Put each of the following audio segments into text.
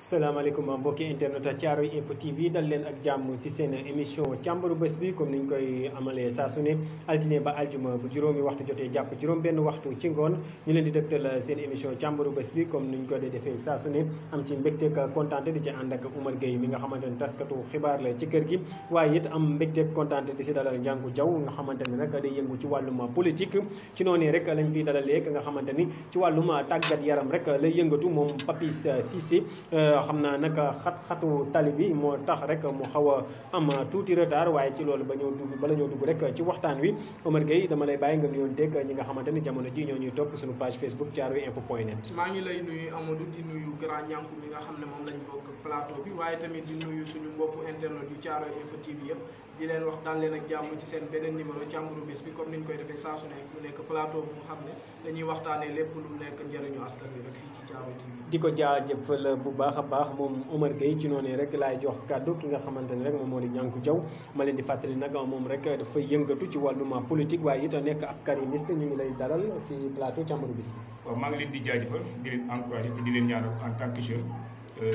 salaamaaleykum mbokki internet Caaroy info TV dal leen ak jàmm ci seen émission càmbaru bés bi comme niñ koy amalee saa su ne altine ba aljuma bu juróomi waxtu jotee jàpp juróom benn waxtu ci ngoon ñu leen di dëgtal seen émission càmbaru bés bi comme niñ ko dee defee saa su ne am ci mbégteeg kontaante di ci ànd ak Oumar Gueye mi nga xamante ne taskatu xibaar la ci kër gi waaye it am mbégteeg kontaante di si dalal Ndiankou Diaw nga xamante ne nag day yëngu ci wàllum politique ci noonu rek lañ fiy dalalee nga xamante ni ci wàllum tàggat yaram rek lay yëngatu moom Papis Cissé xam naa nag xat-xatu tali bi moo tax rek mu xaw a am tuuti retard waaye ci loolu bala ñoo dugg rek ci waxtaan wi Oumar Gueye dama lay bàyyi nga nuyoonteeg ñi nga xamante ni jamono ji ñoo ñuy topp suñu page Facebook caaroyinfo.net. maa ngi lay nuyu Amadou di nuyu grand Ndiankou mi nga xam ne moom lañ bokk plateau bi waaye tamit di nuyu suñu mbokku internet yu Caaroy info TV yëpp di leen wax daal leen ak jàmm ci seen beneen numéro càmbaru bés bi comme niñ koy defee saa su nekk mu nekk plateau bu nga xam ne dañuy waxtaanee lépp lu nekk njëriñu askan wi rek fii ci Caaroy TV. di ko jaajëfal bu baax a baax moom Oumar Gueye ci noonu rek laay jox kàddu ki nga xamante ne rek moom moo di Ndiankou Diaw ma leen di fàttali nag moom rek dafay yëngatu ci wàllum politique waaye it nekk ab karimiste ñu ngi lay dalal si plateau càmbaru bés bi. waaw maa ngi leen di jaajëfal di leen encouragé te di leen ñaanal en tant que jeune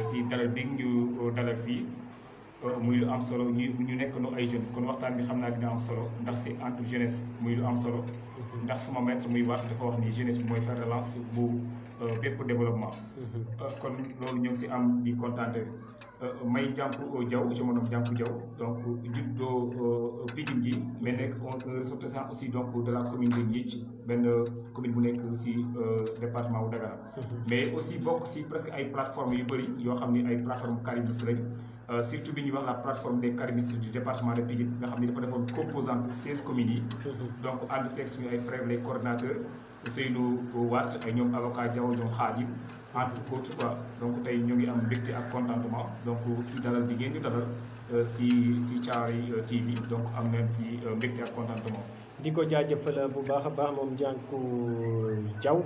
si dalal bi ñu dalal fii muy lu am solo ñu nekk no ay jeunes kon waxtaan bi xam naa dina am solo ndax si entre jeunesse muy lu am solo ndax suma maître muy wax dafa wax ni jeunesse bi mooy fer de lance bu bépp développement kon loolu ñu ngi si am di kontaante may Ndiankou Diaw je me nomme Ndiankou Diaw donc juddoo Pikine gi mais nekk un ressortissant aussi donc de la commune de Ndiéthie benn commune bu nekk si département bu Dagana mais aussi bokk si presque ay plateformes yu bëri yoo xam ni ay plateformes carimistes lañ surtout bi ñuy wax la plateforme des carimistes du département de Pikine nga xam ni dafa defoon composante 16 communes yi donc ànd seeg suñu ay frères les coordonnateurs Seydou Watt ay ñoom avocat Diaw ñoom Khadim entre autres quoi donc tey ñu ngi am mbégte ak contentement donc si dalal bi ngeen ñu dalal si Caaroy TV donc am nañ si mbégte ak contentement. di ko jaajëfal bu baax a baax moom Ndiankou Diaw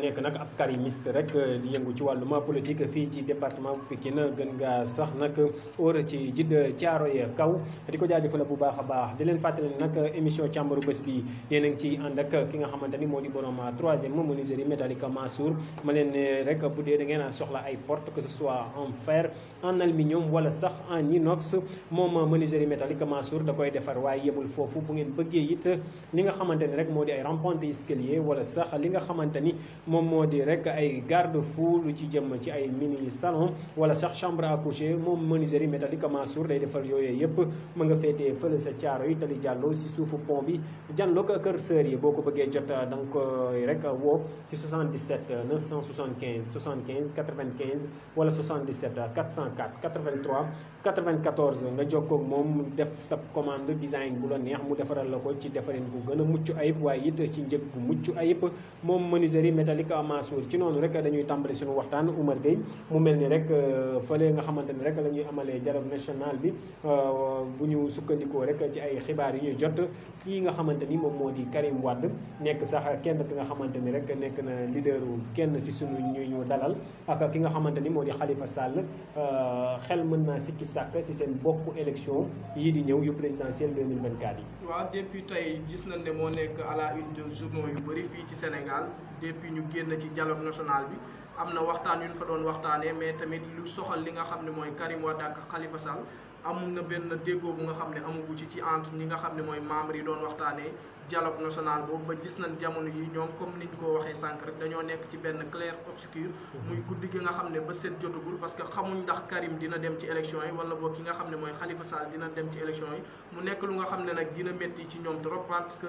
nekk nag ab karimiste rek di yëngu ci wàllum politique fii ci département bu Pikine gën ngaa sax nag wër ci jidd Caaroy kaw di ko jaajëfal bu baax a baax di leen fàttali nag émission càmbaru bés bi yéen a ngi ciy ànd ak ki nga xamante ni moo di borom troisième menuiserie métallique Mansour ma leen ne rek bu dee da ngeen a soxla ay porte que ce soit en fer en aluminium wala sax en inox moom menuiserie métallique Mansour da koy defar waaye yemul foofu bu ngeen bëggee it li nga xamante ni rek moo di ay rampante escalier wala sax li nga xamante ni moom moo di rek ay garde fou lu ci jëm ci ay mini salon wala sax chambre à coucher moom menuiserie métallique Mansour day defar yooyu yëpp ma nga féetee fële sa Caaroy tali jàllo si suufu pont bi janloo ko kër sër yi boo ko bëggee jot da nga koy rek woo si 77 975 75 95 wala 77 404 83 94 nga jokkoo ak moom def sa commande design bu la neex mu defaral la ko ci defarin bu gën a mucc ayib waaye it ci njëg bu mucc ayib moom menuiserie métallique Mansour ci noonu rek dañuy tàmbali suñu waxtaan Oumar Gueye mu mel ni rek fële nga xamante ni rek la ñuy amalee dialogue national bi bu ñu sukkandikoo rek ci ay xibaar yi ñuy jot kii nga xamante ni moom moo di Karim Wade nekk sax kenn ki nga xamante ni rek nekk na leaderu kenn si suñu ñu dalal ak ki nga xamante ni moo di Khalifa Sall xel mën naa sikki sàkk si seen bokk élection yii di ñëw yu présidentielle 2024 yi. waaw depuis tey gis nañ ne moo nekk à la une de journaux yu bëri fii ci Sénégal depuis ñu génn ci dialogue national bi am na waxtaan yu ñu fa doon waxtaanee mais tamit lu soxal li nga xam ne mooy Karim Wade ak Khalifa Sall amul na benn déggoo bu nga xam ne amugu ci entre ñi nga xam ne mooy membres yi doon waxtaanee dialogue national boobu ba gis nañ jamono yi ñoom comme niñ ko waxee sànq rek dañoo nekk ci benn clair obscur muy guddi gi nga xam ne ba set jotagul parce que xamuñ ndax Karim dina dem ci élection yi wala boog ki nga xam ne mooy Khalifa Sall dina dem ci élection yi mu nekk lu nga xam ne nag dina métti ci ñoom trop parce que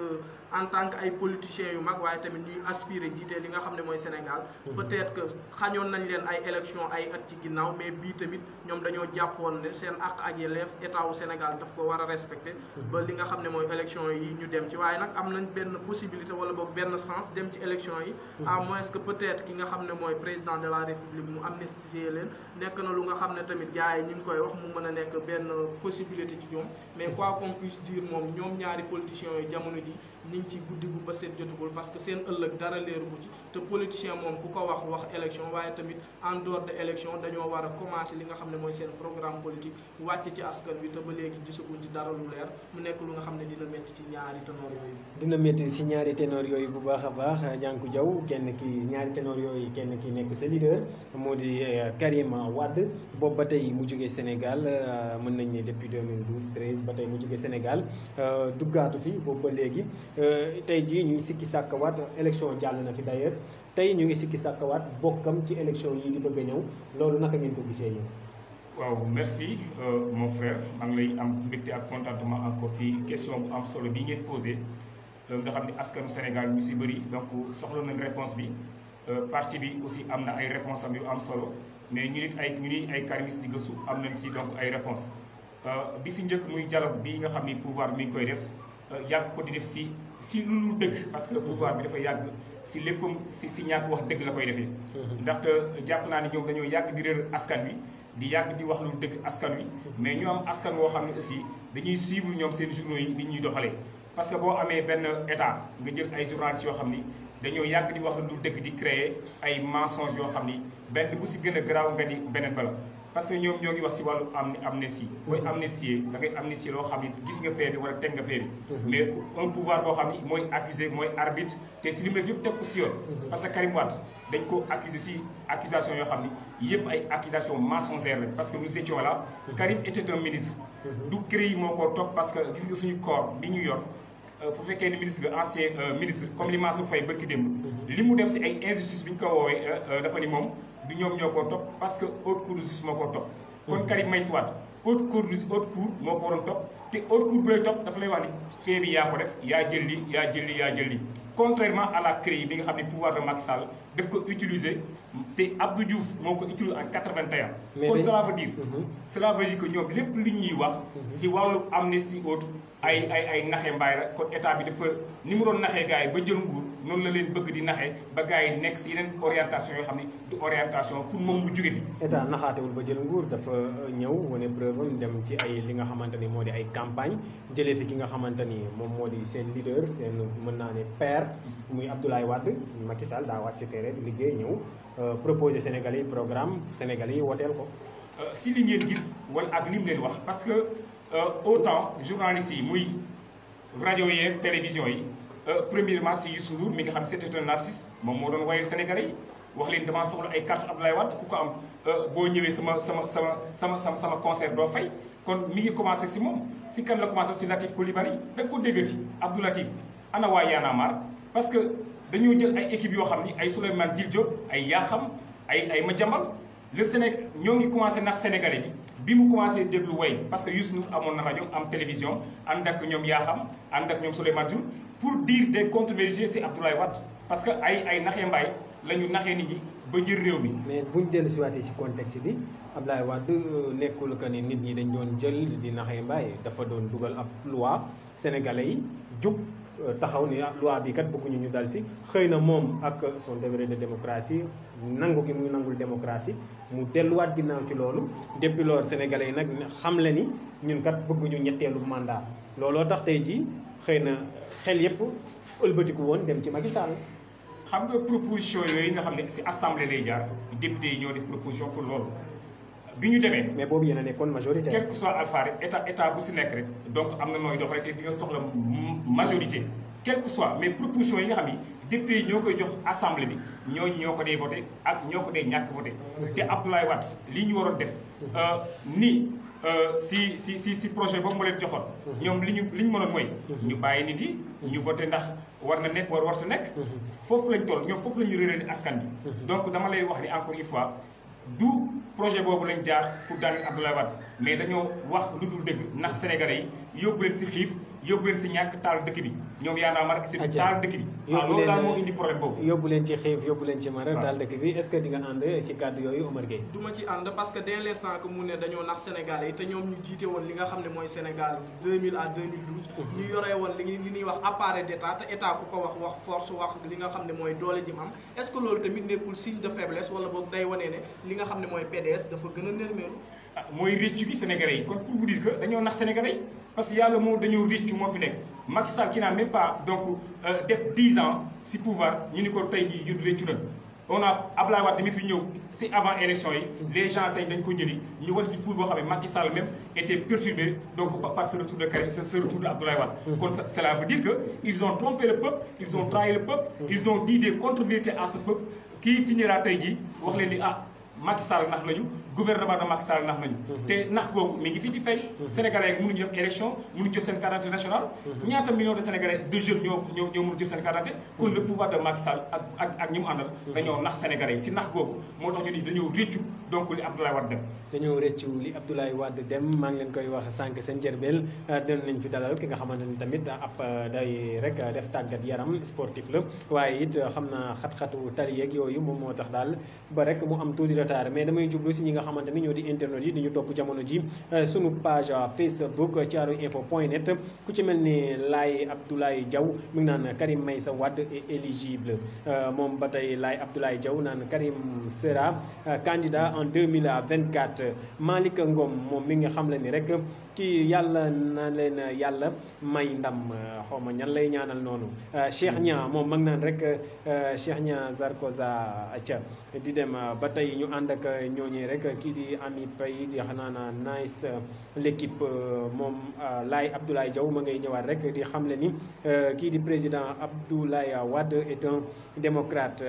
en tant que ay politiciens yu mag waaye tamit ñuy aspirer jiite li nga xam ne mooy Sénégal peut-être que xañoon nañ leen ay élection ay at ci ginnaaw mais bii tamit ñoom dañoo jàppoon ne seen àq ak yelleef état wu Sénégal daf ko war a respecter ba li nga xam ne mooy élection yi ñu dem ci waaye nag am nañ benn possibilité wala boog benn sens dem ci élection yi à moins que peut-être ki nga xam ne mooy président de la république mu amnistier leen nekk na lu nga xam ne tamit gars yi ñu ngi koy wax mu mën a nekk benn possibilité ci ñoom mais quoi qu'on puisse dire moom ñoom ñaari politiciens yi jamono ji ñu ngi ci guddi bu ba set jotugul parce que seen ëllëg dara leeru bu ci te politicien moom ku ko wax élection waaye tamit en dehors de élection dañoo war a commencer li nga xam ne mooy seen programme politique wàcc ci askan wi te ba léegi gisaguñ ci dara lu leer mu nekk lu nga xam ne dina métti ci ñaari ténor yooyu. dina métti si ñaari ténor yooyu bu baax a baax Diankou Diaw kenn ki ñaari ténor yooyu kenn ki nekk sa leader moo di Karim Wade boobu ba tey mu jógee Sénégal mën nañ ne depuis 2012 13 ba tey mu jógee Sénégal duggaatu fi boobu ba léegi tey jii ñu ngi sikki sàkkawaat élection jàll na fi d'ailleurs tey ñu ngi sikki sàkkawaat bokkam ci élection yi di bëgg a ñëw loolu naka ngeen ko gisee yéen. waaw merci mon frère maa ngi lay am mbégte ak contentement encore ci question bu am solo bi ngeen posé nga xam ne askanu Sénégal ñu si bëri donc soxla nañ réponse bi parti bi aussi am na ay réponse am yu am solo mais ñu nit ay karimistes di gëstu am nañ si donc ay réponse bi si njëkk muy dialogue bi nga xam ni pouvoir mi ngi koy def yàgg ko di def si lu dëgg parce que pouvoir bi dafa yàgg si léppam si ñàkk wax dëgg la koy defee ndaxte jàpp naa ni ñoom dañoo yàgg di réer askan wi di yàgg di wax lu dëgg askan wi mais ñu am askan woo xam ne aussi dañuy suivre ñoom seen journaux yi ni ñuy doxalee parce que boo amee benn état nga jël ay journalistes yoo xam ni dañoo yàgg di wax lu dëgg di créer ay mensonges yoo xam ni benn bu si gën a garaaw nga ni beneen bala parce que ñoom ñoo ngi wax si wàllu amnistie mooy amnistier da ngay amnistier loo xam ni gis nga fee bi wala teg nga fee bi mais un pouvoir boo xam ni mooy accusé mooy arbitre te si li mu def yëpp teg ko si yoon parce que Karim Wade dañ ko accusé si accusation yoo xam ni yëpp ay accusation mensongères la parce que nous étions là Karim était un ministre du CREI moo ko topp parce que gis nga suñu corps bi ñu yor bu fekkee ni ministre nga ancien ministre comme li Mansour Faye bërki démb li mu def si ay injustice bi ñu ko woowee dafa ni moom du ñoom ñoo ko topp parce que haute cour de justice moo ko topp kon Karim Meïssa Wade haute cour moo ko waroon topp te haute cour bu lay topp dafa lay wax ni fee bi yaa ko def yaa jël li yaa jël li contrairement à la CREI bi nga xam ne pouvoir de Macky Sall daf ko utiliser te Abdou Diouf moo ko utilisé en 81 kon cela veut dire que ñoom lépp li ñuy wax si wàllu amnistie haute ay naxe mbaay la kon état bi dafa ni mu doon naxee gars yi ba jël nguur noonu la leen bëgg di naxee ba gars yi nekk si yeneen orientation yoo xam ne du orientation pour moom mu jóge fi état naxaatewul ba jël nguur dafa ñëw wane preuve am dem ci ay li nga xamante ni moo di ay campagne jëlee fi ki nga xamante ni moom moo di seen leader seen mën naa ne père muy Abdoulaye Wade Macky Sall daa wàcc ci terrain bi liggéey ñëw proposé Sénégalais yi programme Sénégalais yi woteel ko si li ngeen gis wala ak li mu leen wax parce que autant journalistes yi muy rajo yeeg télévision yi premièrement si Youssou Ndour mi nga xam ne c'était un narcisse moom moo doon wayal Sénégalais yi wax leen damaa soxla ay carte Abdoulaye Wade ku ko am boo ñëwee sama concert doo fay kon mi ngi commencé si moom si kan la commencé si Latif Coulibaly da nga ko déggati Abdou Latif ana waa Y'en a marre parce que dañoo jël ay équipe yoo xam ni ay Souleymane Jules Diop ay Yaxam ay Madiambal le Sénégal ñoo ngi commencé nax Sénégalais bi mu commencé déglu way parce que Youssou Ndour amoon na rajo am télévision ànd ak ñoom Yaxam ànd ak ñoom Souleymane Jules pour dire des contre-vérités c'est Abdoulaye Wade parce que ay naxee mbaay la ñu naxee nit ñi ba jël réew mi. mais buñ dellu si waatee si contexte bi Abdoulaye Wade nekkul que ni nit ñi dañ doon jël di naxee mbaay dafa doon dugal ab loi sénégalais yi jug taxaw ni loi bi kat bëgguñu ñu dal si xëy na moom ak son degré de démocratie nangu ki muy nangul démocratie mu delluwaat ginnaaw ci loolu depuis loolu sénégalais yi nag xam le ni ñun kat bëgguñu ñetteelu mandat looloo tax tey jii xëy na xel yépp ëlbatiku woon dem ci Macky Sall. xam nga proposition yooyu nga xam ne si assemblée lay jaar député yi ñoo def proposition pour loolu bi ñu demee. mais boobu yéen a nekkoon majorité. quel que soit alpha rek état bu si nekk rek donc am na nooy dox rek te di nga soxla majorité quel que soit mais proposition yi nga xam ni député yi ñoo koy jox assemblée bi ñooñu ñoo ko dee voté ak ñoo ko dee ñàkk voté te Abdoulaye Wade lii ñu waroon def si projet boobu mu leen joxoon ñoom li ñu mënoon mooy ñu bàyyi nit yi ñu voté ndax war na nekk warta nekk foofu lañ toll ñoom foofu la ñu réeré askan bi donc dama lay wax ni encore une fois du projet boobu lañ jaar pour daaneel Abdoulaye Wade mais dañoo wax lu dul dëgg ndax sénégalais yi yóbbu leen si xiif yóbbu leen si ñàkk taal dëkk bi ñoom yaa naa mar si taal dëkk bi waaw loolu daal moo indi problème boobu yóbbu leen ci xiif yóbbu leen ci mar taal dëkk bi est-ce que di nga ànd ci kàddu yooyu Omar Gueye du ma ci ànd parce que dès l'instant que mu ne dañoo nax sénégalais yi te ñoom ñu jiite woon li nga xam ne mooy Sénégal 2000 à 2012 ñu yoree woon li ñuy wax appareil d'état te état ku ko wax force wax li nga xam ne mooy doole ji mu am est-ce que loolu tamit nekkul signe de faiblesse wala boog day wane ne li nga xam ne mooy PDS dafa gën a nërmeelu mooy réccu bi sénégalais yi kon pour vous dire que dañoo nax sénégalais yi parce que yàlla moo dañoo réccu moo fi nekk Macky Sall qui n'a même pas donc def 10 ans si pouvoir ñu ni ko tey jii ñun réccu na on a Abdoulaye Wade mi fi ñëw si avant élection yi les gens tey dañ ko jëli ñu wan fi foule boo xam ne Macky Sall même était perturbé donc par ce retour de Karim ce retour de Abdoulaye Wade. kon cela veut dire que ils ont trompé le peuple ils ont trahi le peuple ils ont dit des contre-vérités à ce peuple kii finira tey jii wax leen ni Macky Sall nax nañu gouvernement de Macky Sall nax nañu te nax googu mi ngi fi di fay sénégalais yi mënuñu def élection mënuñu jël seen carte d'identité nationale ñaata millions de sénégalais de jeunes ñoo mënu jël seen carte d'identité kon le pouvoir de Macky Sall ak ñi mu àndal dañoo nax sénégalais yi si nax googu moo tax ñu ni dañoo réccu donc li Abdoulaye Wade dem dañoo réccu li Abdoulaye Wade dem maa ngi leen koy wax sànq seen njërbeel dem nañ fi dalal ki nga xamante ni tamit ab day rek def tàggat yaram sportif la waaye it xam na xat-xatu tali yeeg yooyu moom moo tax daal ba rek mu am tuuti retard mais damay jublu si ñi nga xamante ni ñoo di internet yi di ñu topp jamono ji sunu page Facebook thiaroyeinfo.net ku ci mel ni Laye Abdoulaye Diaw mi ngi naan Karim Meïssa Wade est éligible moom ba tey Laye Abdoulaye Diaw naan Karim sera candidat en 2024 Malick Ngom moom mi nga xam le ni rek kii yàlla na leen yàlla may ndam xaw ma ñan lay ñaanal noonu Cheikh Nia moom mag naan rek Cheikh Nia Zarkoza ca di dem ba tey ñu ànd ak ñooñee rek kii di Ami Pay di xanaa na nice l'équipe moom Laye Abdoulaye Diaw ma ngay ñëwaat rek di xamle ni kii di président Abdoulaye Wade est un démocrate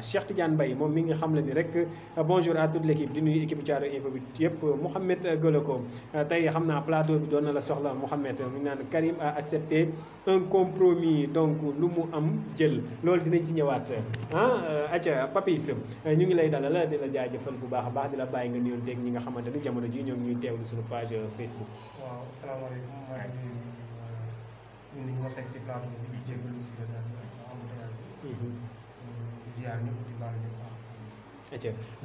Cheikh Tidiane Mbaye moom mi ngi xamle ni rek bonjour à toute l'équipe di nuyu équipe Thiaroye Info bi yëpp Mouhamed Goloko tey xam naa plateau bi doon na la soxla Mouhamed mi ngi naan Karim a accepté un compromis donc lu mu am jël loolu dinañ si ñëwaat aca Papis ñu ngi lay dalal di la jaajëfal bu baax a baax di la bàyyi nga nuyoon teeg ñi nga xamante ni jamono ji ñoo ngi ñuy teewlu suñu page Facebook. waaw asalaamaaleykum maa ngi ñu ma fekk si plateau bi di jégalu si la ziar ñëpp di baal ñëpp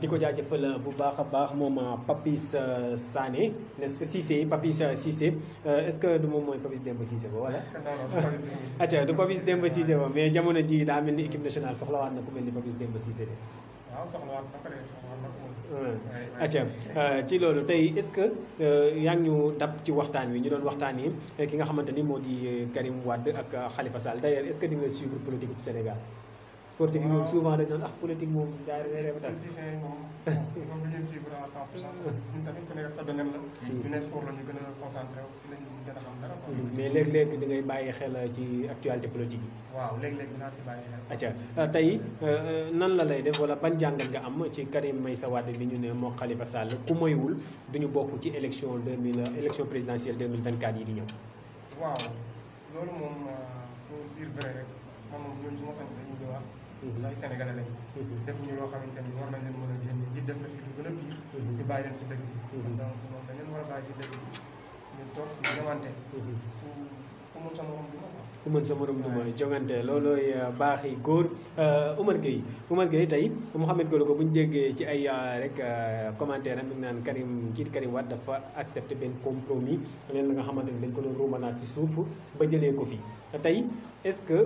di ko jaajëfal bu baax a baax moom Papis Sané n'est-ce que Cissé Papis Cissé est-ce que du moom mooy Papis Demba Cissé ba wala. acca du Papis Demba Cissé ba mais jamono ji daa mel ni équipe nationale soxlawaat na ku mel ni Papis Demba Cissé de. waaw soxlawaat na ko de soxlawaat na ko. acca ci loolu tey est-ce que yaa ngi ñu dab ci waxtaan wi ñu doon waxtaanee ki nga xamante ni moo di Karim Wade ak Khalifa Sall d'ailleurs est-ce que di nga suivre politique du Sénégal. sportif yi moom souvent dañ naan politique moom jaay reebatas politiciens yi moom du leen suivre à 100% parce que ñun tamit ku nekk sa domaine la ñu ne sport la ñu gën a concentré wu si lañ gën a xam dara mais léeg-léeg di ngay bàyyi xel ci actualité politique yi waaw léeg-léeg dinaa si bàyyi xel acca tey nan la lay def wala ban jàngat nga am ci Karim Meïssa Wade bi ñu ne moo Khalifa Sall ku moywul duñu bokk ci élection présidentielle 2024 yi di ñëw waaw loolu moom pour dire vrai rek man moom ñooñu suma sant dañuy ñëwaat sax ay sénégalais lañ defuñu loo xamante ni war nañ leen mën a génne ñi def na fi lu gën a pire ñu bàyyi leen si dëgg bi donc moom dañ leen war a bàyyi si dëgg bi ñu toog ñu demante ku mën sa morom du ma ku mën sa morom du ma jongante loolooy baaxi góor Oumar Gueye tey Mouhamed Golo ko bu ñu déggee ci ay rek commentaire am mi ngi naan kii di Karim Wade dafa accepté benn compromis leen la nga xamante ni dañ ko doon ruumanaat si suuf ba jëlee ko fi tey est-ce que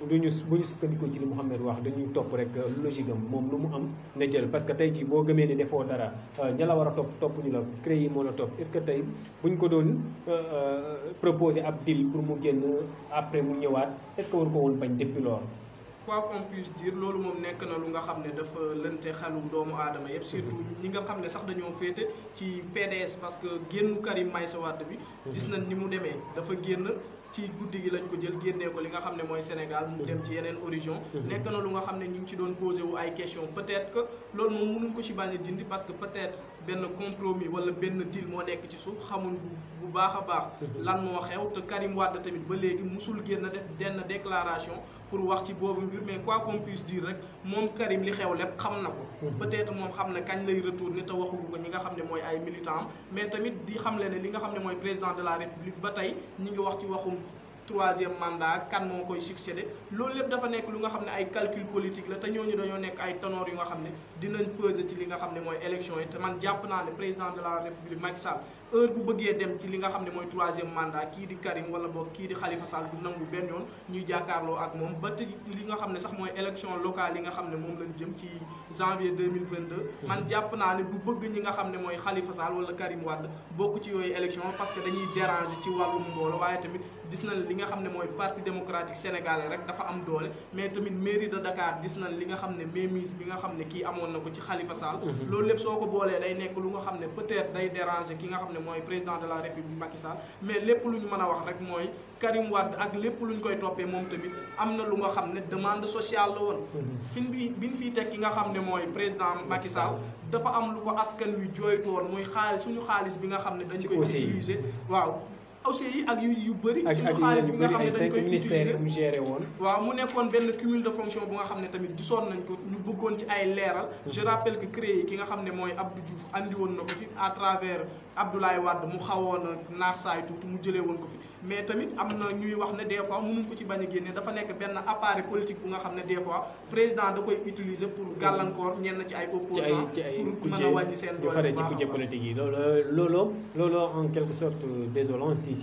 bu ñu sukkandikoo ci li Mouhamed wax dañuy topp rek logique am moom lu mu am nga jël parce que tey jii boo gëmee ni defoo dara ña la war a topp ñu la créé yi moo la topp est-ce que tey bu ñu ko doon proposer ab deal pour mu génn après mu ñëwaat est-ce que war ko woon bañ depuis loolu. quoi qu'on puisse dire loolu moom nekk na lu nga xam ne dafa lënte xelu doomu aadama yëpp surtout ñi nga xam ne sax dañoo féete ci PDS parce que génnu Karim Meïssa Wade bi gis nañ ni mu demee dafa génn ci guddi gi lañ ko jël génnee ko li nga xam ne mooy Sénégal mu dem ci yeneen origine nekk na lu nga xam ne ñu ngi ci doon posé wu ay question peut-être que loolu moom mënuñ ko ci bañ a dindi parce que peut-être benn compromis wala benn deal moo nekk ci suuf xamuñ bu baax a baax lan moo xew te Karim Wade tamit ba léegi musul génn def benn déclaration pour wax ci boobu mbir mais quoi qu'on puisse dire rek moom Karim li xew lépp xam na ko peut-être moom xam na kañ lay retourner te waxugu ko ñi nga xam ne mooy ay militants mais tamit di xam le ne li nga xam ne mooy président de la République ba tey ñi ngi wax ci waxum troisième mandat kan moo koy succédé loolu lépp dafa nekk lu nga xam ne ay calcul politique la te ñooñu dañoo nekk ay ténor yu nga xam ne dinañ peser ci li nga xam ne mooy élection yi te man jàpp naa ne président de la République Macky Sall heure bu bëggee dem ci li nga xam ne mooy troisième mandat kii di Karim wala boog kii di Khalifa Sall du nangu benn yoon ñuy jàkkaarloo ak moom ba te li nga xam ne sax mooy élection locale yi nga xam ne moom lañ jëm ci janvier 2022 man jàpp naa ne du bëgg ñi nga xam ne mooy Khalifa Sall wala Karim Wade bokk ci yooyu élection parce que dañuy déranger ci wàllum mbooloo waaye tamit gis na li nga xam ne mooy parti démocratique sénégalais rek dafa am doole mais tamit mairie de Dakar gis nañ li nga xam ne mainmise bi nga xam ne kii amoon na ko ci Khalifa Sall loolu lépp soo ko boolee day nekk lu nga xam ne peut-être day déranger ki nga xam ne mooy président de la République Macky Sall mais lépp lu ñu mën a wax rek mooy Karim Wade ak lépp lu ñu koy toppee moom tamit am na lu nga xam ne demande sociale la woon biñ fii teg ki nga xam ne mooy président Macky Sall dafa am lu ko askan wi jooytu woon muy xaalis suñu xaalis bi nga xam ne dañ koy utiliser waaw aussi yi ak yu bëri suñu xaalis bi nga xam ne dañ koy utiliser waaw mu nekkoon benn cumul de fonction bu nga xam ne tamit gisoon nañ ko ñu bëggoon ci ay leeral je rappelle que créé ki nga xam ne mooy Abdou Diouf andi woon na ko fi à travers Abdoulaye Wade mu xawoon a naax saay tuuti mu jëlee woon ko fi mais tamit am na ñuy wax ne des fois mënuñ ko ci bañ a génne dafa nekk benn appareil politique bu nga xam ne des fois président da koy utiliser pour gàllankoor ñenn ci ay opposants pour mën a wàññi seen doole ci kujje politique yi loolu en quelque sorte désolant si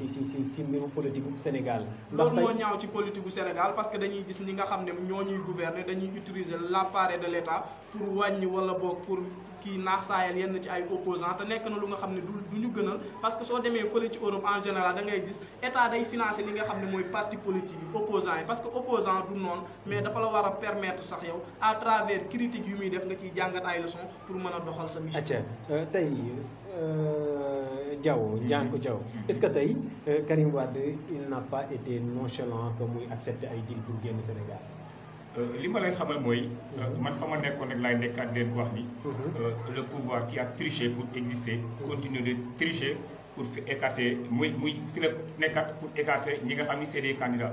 mbiru politique bu Sénégal loolu moo ñaaw ci politique bu Sénégal parce que dañuy gis ñi nga xam ne ñoo ñuy gouverner dañuy utiliser l'appareil de l'État pour wàññi wala boog pour kii naax saayal yenn ci ay opposants te nekk na lu nga xam ne du ñu gënal parce que soo demee fële ci Europe en général da ngay gis état day financer li nga xam ne mooy parti politique yi opposants yi parce que opposant du noonu mais dafa la war a permettre sax yow à travers critique yu muy def nga ciy jàngat ay leçons pour mën a doxal sa mission. acca tey Ndiankou Diaw est-ce que tey Karim Wade il n'a pas été nonchalant que muy accepter ay deal pour génn Sénégal. li ma lay xamal mooy man fa ma nekkoon rek laay nekkaat leen wax ni le pouvoir qui a triché pour exister continue de tricher pour écarter muy fi la nekkat pour écarter ñi nga xam ni c'est des candidats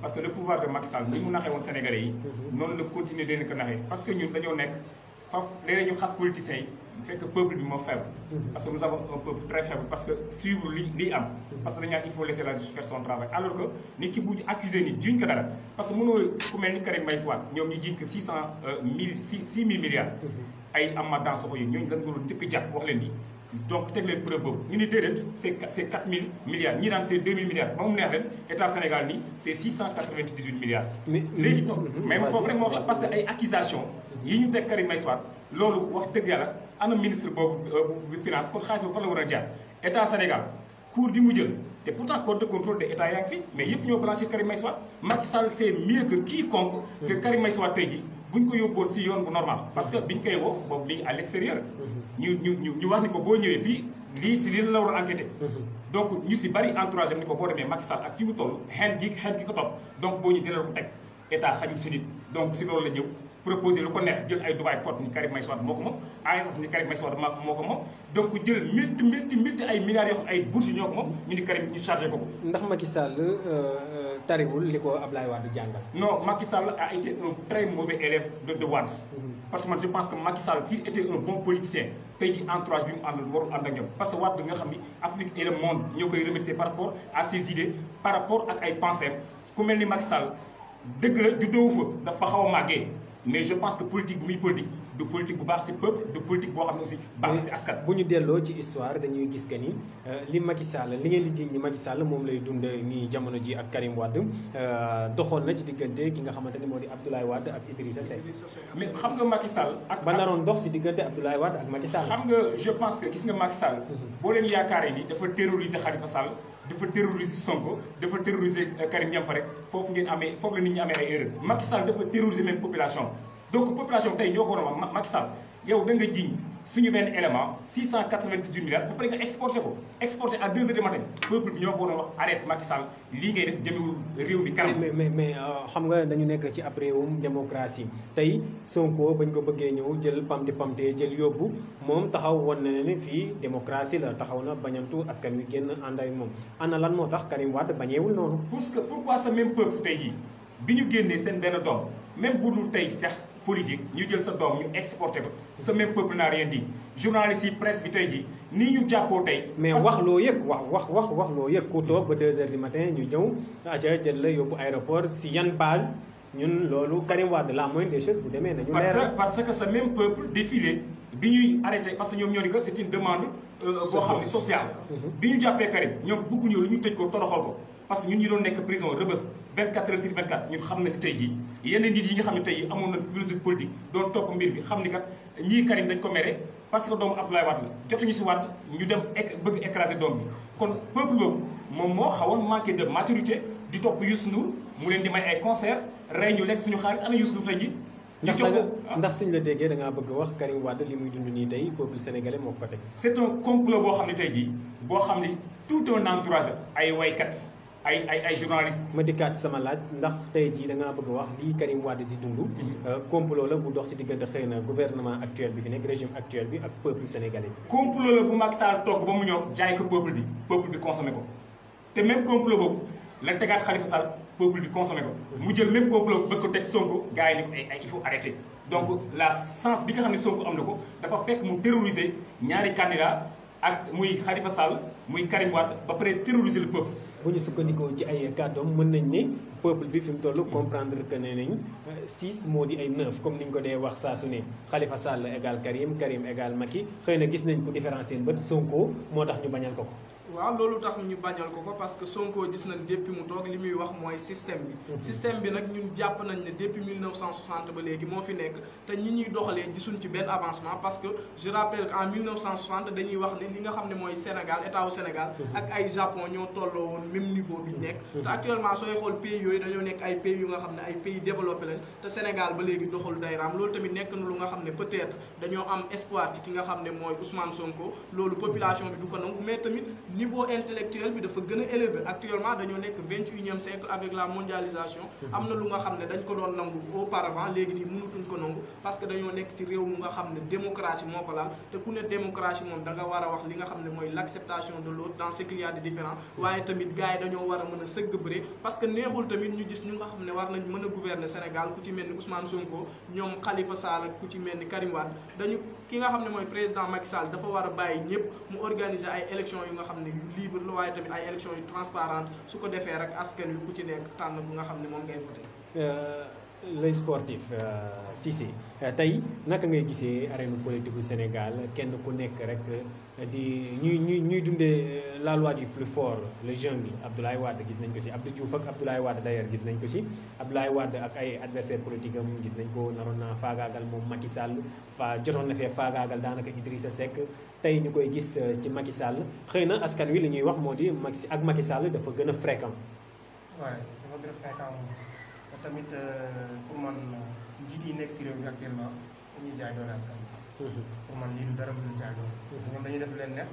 parce que le pouvoir de Macky Sall ni mu naxee woon Sénégalais yi noonu la continuer dañ ko naxee parce que ñun dañoo nekk faf léeg-léeg ñu xas politiciens yi fekk peuple bi moo faible parce que nous avons un peuple très faible parce que suivre li am parce que dañu naan il faut laisser la justice faire son travail alors que nit ki bu accusé nit juñ ko dara parce que mënoo ku mel ni Karim Meïssa Wade ñoom ñu jiñ ko 6 000 milliards ay Amath Dansokho yi ñooñu dañ ko doon njëkk jàpp wax leen ni donc teg leen preuve boobu ñu ni déedéet c'est 4 000 milliards ñi daan c'est 2 000 milliards ba mu neex leen état Sénégal ni c'est 698 milliards léegi non mais foofu rek moo wax parce que ay accusations yi ñu teg Karim Meïssa Wade loolu wax dëgg yàlla ana ministre boobu bu finance kon xaalis boobu fan la war a jaar état Sénégal cours bi mu jël te pourtant corps de contrôle de état yaa ngi fi mais yëpp ñoo blanchir Karim Meïssa Wade Macky Sall c'est mieux que quiconque que Karim Meïssa Wade tey jii buñ ko yóbboon si yoon bu normal parce que biñ koy woo boobu mi ngi à l'extérieur ñu wax ni ko boo ñëwee fii lii si lii la war a enquêter donc ñu si bari entourage am ni ko boo demee Macky Sall ak fi mu toll xen gi ko topp donc boo ñu dina la ko teg état xañul si nit donc si loolu la ñëw proposé lu ko neex jël ay Dubaï pot ni Karim Meïssa Wade moo ko moom ASS ni Karim Meïssa Wade moo ko moom donc jël multi ay milliards yoo xam ay bourses ñoo ko moom ñu ni Karim ñu chargé ko ndax Macky Sall tariwul li ko Ablaye Wade jàngal. non Macky Sall a été un très mauvais élève de Wade parce que man je pense que Macky Sall s'il était un bon politicien tey ji entourage bi mu àndal warul ànd ak ñoom parce que Wade nga xam ni Afrique et le monde ñoo koy remercier par rapport à ses idées par rapport ak ay pensées ku mel ni Macky Sall dëgg la juddoo fa dafa xaw a màggee mais je pense que politique bu muy politique du politique bu baax ci peuple du politique boo xam ne aussi baax na ci askan. bu ñu delloo ci histoire dañuy gis que ni li Macky Sall li ngeen di jiiñ ni Macky Sall moom lay dund nii jamono ji ak Karim Wade doxoon na ci diggante ki nga xamante ni moo di Abdoulaye Wade ak Idrissa Seck. mais xam nga Macky Sall ak ba naroon dox ci diggante Abdoulaye Wade ak Macky Sall. xam nga je pense que gis nga Macky Sall. boo leen yaakaaree ni dafa terroriser Khalifa Sall. dafa terroriser Sonko dafa terroriser Karim Niang fa rek foofu ngeen amee foofu la nit ñi amee ay erreur Macky Sall dafa terroriser même population donc population tey ñoo ko waroon wax Macky Sall yow da nga jiñ suñu benn élément 698 milliards ba pare nga exporté à 2h du matin peuple bi ñoo ko waroon wax arrête Macky Sall lii ngay def jëmewul réew mi kanam. mais xam nga dañu nekk ci ab réewum démocratie tey Sonko bañ ko bëggee ñëw jël pamte jël yóbbu moom taxaw woon na ne fii démocratie la taxaw na bañantu askan wi génn ànd ak moom ana lan moo tax Karim Wade bañeewul noonu. parce que pourquoi ce même peuple tey jii bi ñu génnee seen benn doom même bu dul tey sax politique ñu jël sa doom ñu exporté ko ce même peuple n'a rien dit journaliste yi presse bi tey jii nii ñu jàppoo tey. mais wax loo yëg wax loo yëg ku toog ba 2h du matin ñu ñëw aca jël la yóbbu aéroport si yan base ñun loolu Karim Wade la moindre des choses bu demee nañu leeral parce que ce même peuple défilé bi ñuy arrêté parce que ñoom ñoo ni que c'est une demande boo xam ne sociale bi ñu jàppee Karim ñoom bëgguñu lu ñu tëj ko toroxal ko parce que ñun ñu doon nekk prison Rebeuss 24 heures sur 24 ñun xam na ni tey jii yeneen nit yi nga xam ne tey jii amoon na philosophie politique doon topp mbir bi xam ni kat ñii Karim dañ ko mere parce que doomu Abdoulaye Wade la jotuñu si Wade ñu dem bëgg écraser doom bi kon peuple boobu moom moo xawoon manqué de maturité di topp Youssou Ndour mu leen di may ay concert rey ñu lekk suñu xaalis ana Youssou Ndour tey ji ndax suñu la déggee da ngaa bëgg wax Karim Wade li muy dund nii tey peuple sénégalais moo ko teg. c'est un complot boo xam ne tey jii boo xam ne tout un entourage ay waykat ay journalistes. ma dikkaat sama laaj ndax tey jii da ngaa bëgg wax lii Karim Wade di dund. complot la bu dox ci diggante xëy na gouvernement actuel bi fi nekk régime actuel bi ak peuple sénégalais bi. complot la bu Macky Sall togg ba mu ñor jaay ko peuple bi consommé ko te même complot boobu la tegaat Khalifa Sall peuple bi consommé ko. mu jël même complot bëgg ko teg Sonko gars yi ni il faut arrêter. donc la sens bi nga xam ne Sonko am na ko dafa fekk mu terroriser ñaari candidat ak muy Khalifa Sall muy Karim Wade ba pare terroriser le peuple. bu ñu sukkandikoo ci ay kàddoom mën nañ ne peuple bi fi mu toll comprendre que ne nañ 6 moo di ay 9 comme ni ñu ko dee wax saa su ne Khalifa Sall égal Karim égal Macky xëy na gis nañ ko différencier bët Sonko moo tax ñu bañal ko ko. waaw loolu tax ñu bañal ko parce que Sonko gis nañ depuis mu toog li muy wax mooy système bi. système bi nag ñun jàpp nañ ne depuis 1960 ba léegi moo fi nekk te ñi ñuy doxalee gisuñ ci benn avancement parce que je rappelle qu'en 1960 dañuy wax ne li nga xam ne mooy Sénégal état wu Sénégal. ak ay Japon ñoo tolloo woon même niveau bi ñu nekk. te actuellement sooy xool pays yooyu dañoo nekk ay pays yu nga xam ne ay pays développé lañ te Sénégal ba léegi doxul day raam loolu tamit nekk na lu nga xam ne peut-être dañoo am espoir ci ki nga xam ne mooy Ousmane Sonko loolu population bi du ko nangu mais tamit niveau intellectuel bi dafa gën a élevé actuellement dañoo nekk 21e siècle avec la mondialisation am na lu nga xam ne dañ ko doon nangu auparavant léegi nii mënutuñ ko nangu parce que dañoo nekk ci réew mu nga xam ne démocratie moo ko laal te ku ne démocratie moom da nga war a wax li nga xam ne mooy l'acceptation de l'autre dans ce qu'il y a de différent waaye tamit gars yi dañoo war a mën a sëgg bëre parce que neexul tamit ñu gis ñu nga xam ne war nañ mën a gouverner Sénégal ku ci mel ni Ousmane Sonko ñoom Khalifa Sall ak ku ci mel ni Karim Wade dañu ki nga xam ne mooy président Macky Sall dafa war a bàyyi ñëpp mu organiser ay élections yu nga xam ne libre la waaye tamit ay élections yu transparente su ko defee rek askan wi ku ci nekk tànn bu nga xam ne moom ngay voté. les sportifs Cissé tey naka ngay gisee arène politique bu Sénégal kenn ku nekk rek di ñuy dundee la loi du plus fort le jeune bi Abdoulaye Wade gis nañ ko ci Abdou Diouf ak Abdoulaye Wade d'ailleurs gis nañ ko ci Abdoulaye Wade ak ay adversaire politique am gis nañ ko naroon naa faagaagal moom Macky Sall jotoon na fee faagaagal daanaka Idrissa Seck tey ñu koy gis ci Macky Sall xëy na askan wi li ñuy wax moo di Macky Sall dafa gën a fréquent. waaw dafa gën a fréquent te tamit pour man njiit yi nekk si réew mi actuellement dañuy jaay doole askan pour man lii du dara lu jaay doole parce que ñoom dañuy def leen neex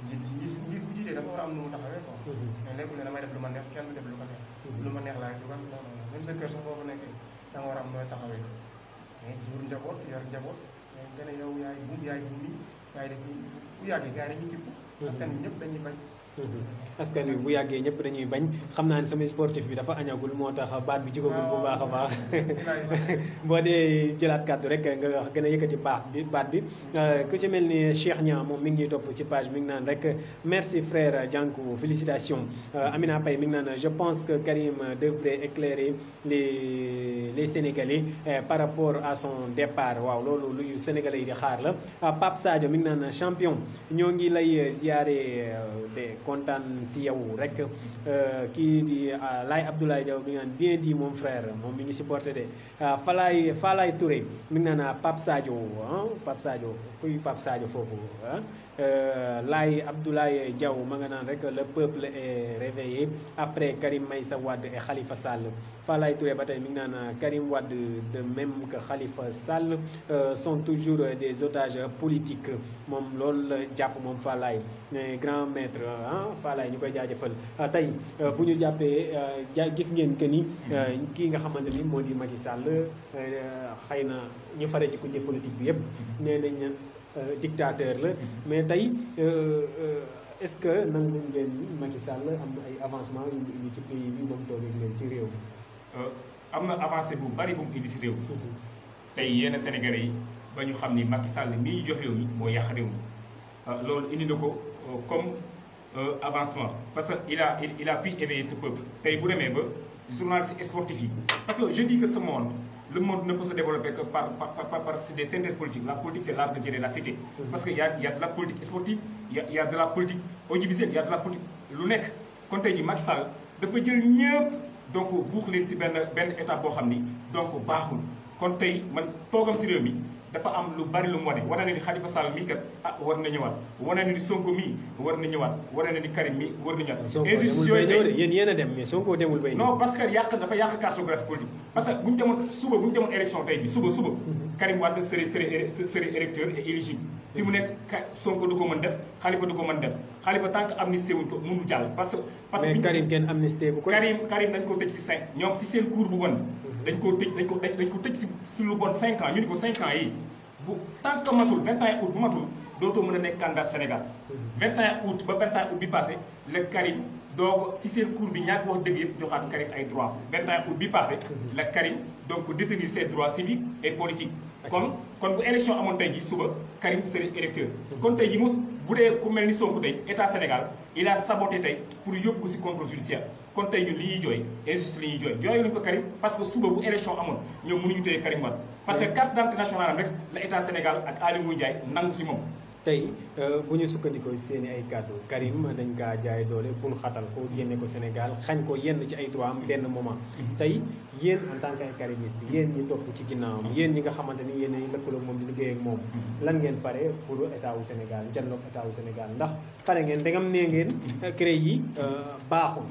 njiit bu jiitee dafa war a am nu mu taxawee quoi mais nekkul ne damay def lu ma neex kenn du def lu ko neex lu ma neex laay dugal non non même sa kër sax boo fa nekkee da nga war a am nooy taxawee mais jur njaboot yor njaboot mais gën a yow yaay buum yaay buum yi yaay def bu yàggee gars yi dañuy fipp askan wi ñëpp dañuy bañ askan wi bu yàggee ñëpp dañuy bañ xam naa ne sama sportif bi dafa añagul moo tax baat bi jugagul bu baax a baax boo dee jëlaat kàddu rek nga wax gën a yëkkati baat bi ku ci mel ni Cheikh Niang moom mi ngi ñuy topp ci page mi ngi naan rek merci frère Diankou félicitations Amina Paye mi ngi naan je pense que Karim devrait éclairer les Sénégalais par rapport à son départ waaw loolu lu Sénégalais yi di xaar la Pape Sadio mi ngi naan champion ñoo ngi lay ziare de kontaan si yow rek kii di Laye Abdoulaye Diaw mi ngi naan bien dit mon frère moom mi ngi supporté de Falaye Touré mi ngi naan Pape Sadio Pape Sadio kuy Pape Sadio foofu Laye Abdoulaye Diaw ma nga naan rek le peuple est réveillé après Karim Meïssa Wade et Khalifa Sall Falaye Touré ba tey mi ngi naan Karim Wade de même que Khalifa Sall sont toujours des otages politiques moom loolu la jàpp moom Falaye grand maître Falaye ñu koy jaajëfal tey bu ñu jàppee gis ngeen que ni kii nga xamante ni moo di Macky Sall xëy na ñu fare ci kujje politique bi yëpp nee nañ dictateur la mais tey est-ce que nangu ngeen Macky Sall am na ay avancement yu mu indi ci pays bi moom toogee leen ci réew mi am na avancé bu bari bu mu indi si réew mi tey yenn Sénégalais yi ba ñu xam ni Macky Sall mii jox réew mi moo yàq réew mi loolu indi na ko comme avancement parce que il a pu éveiller ce peuple tey bu demee ba journalistes sportifs yi parce que je dis que ce monde le monde ne peut se développer que par des synthèses politiques. La politique, c'est l'art de gérer la cité. Parce qu'il y a de la politique sportive, il y a de la politique audiovisuelle, il y a de la politique lu nekk. Quand tu dis Macky Sall dafa jël ñëpp donc buux leen si benn état boo xam ni donc baaxul kon tey man toogam si réew mi dafa am lu bari lu mu wane na ni Khalifa Sall mii kat war na ñëwaat wane na ni Sonko mii war na ñëwaat wane na ni Karim mii war na ñëwaat. injustice yooyu tey yéen yéen a dem mais Sonko demul bay. non parce que dafa yàq cartographie politique parce que bu ñu demoon élection tey ji suba Karim Wade serait électeur et éligible fi mu nekk Sonko du ko mën def Khalifa du ko mën def Khalifa tant que amnistie wuñ ko mënul jàll parce que mais Karim kenn amnistie bu ko. Karim dañ ko tëj si 5 ñoom si seen cours bu bon dañ ko tëj si lu bon 5 ans ñu ni ko 5 ans yi bu tant que matul 21 août bu matul dootoo mën a nekk candidat Sénégal 21 août ba 21 août bi passé le Karim donc si seen cours bi ñàkk wax dëgg yëpp joxaat Karim ay droits 21 août bi passé la Karim donc détenir ses droits civiques et politiques kon bu élection amoon tey ji suba Karim serait électeur kon tey ji mos bu dee ku mel ni Sonko tey état Sénégal il a saboté tey pour yóbbu ko si contrôle judiciaire kon tey ñun li ñuy jooy injustice li ñuy jooy jooyuñu ko Karim parce que suba bu élection amoon ñoom mënuñu téye Karim Wade parce que carte d'identité nationale am rek la état Sénégal ak Aly Ngouille Ndiaye nangu si moom tey bu ñu sukkandikoo seen i ay kàddu Karim dañ kaa jaay doole pour xatal ko génne ko Sénégal xañ ko yenn ci ay droit am benn moment tey yéen en tant que ay karimiste yéen ñi topp ci ginnaawam yéen ñi nga xamante ni yéen ay lëkkaloo moom di liggéey ak moom lan ngeen pare pour état wu Sénégal janloog état wu Sénégal ndax pare ngeen dangam nee ngeen CREI yi baaxul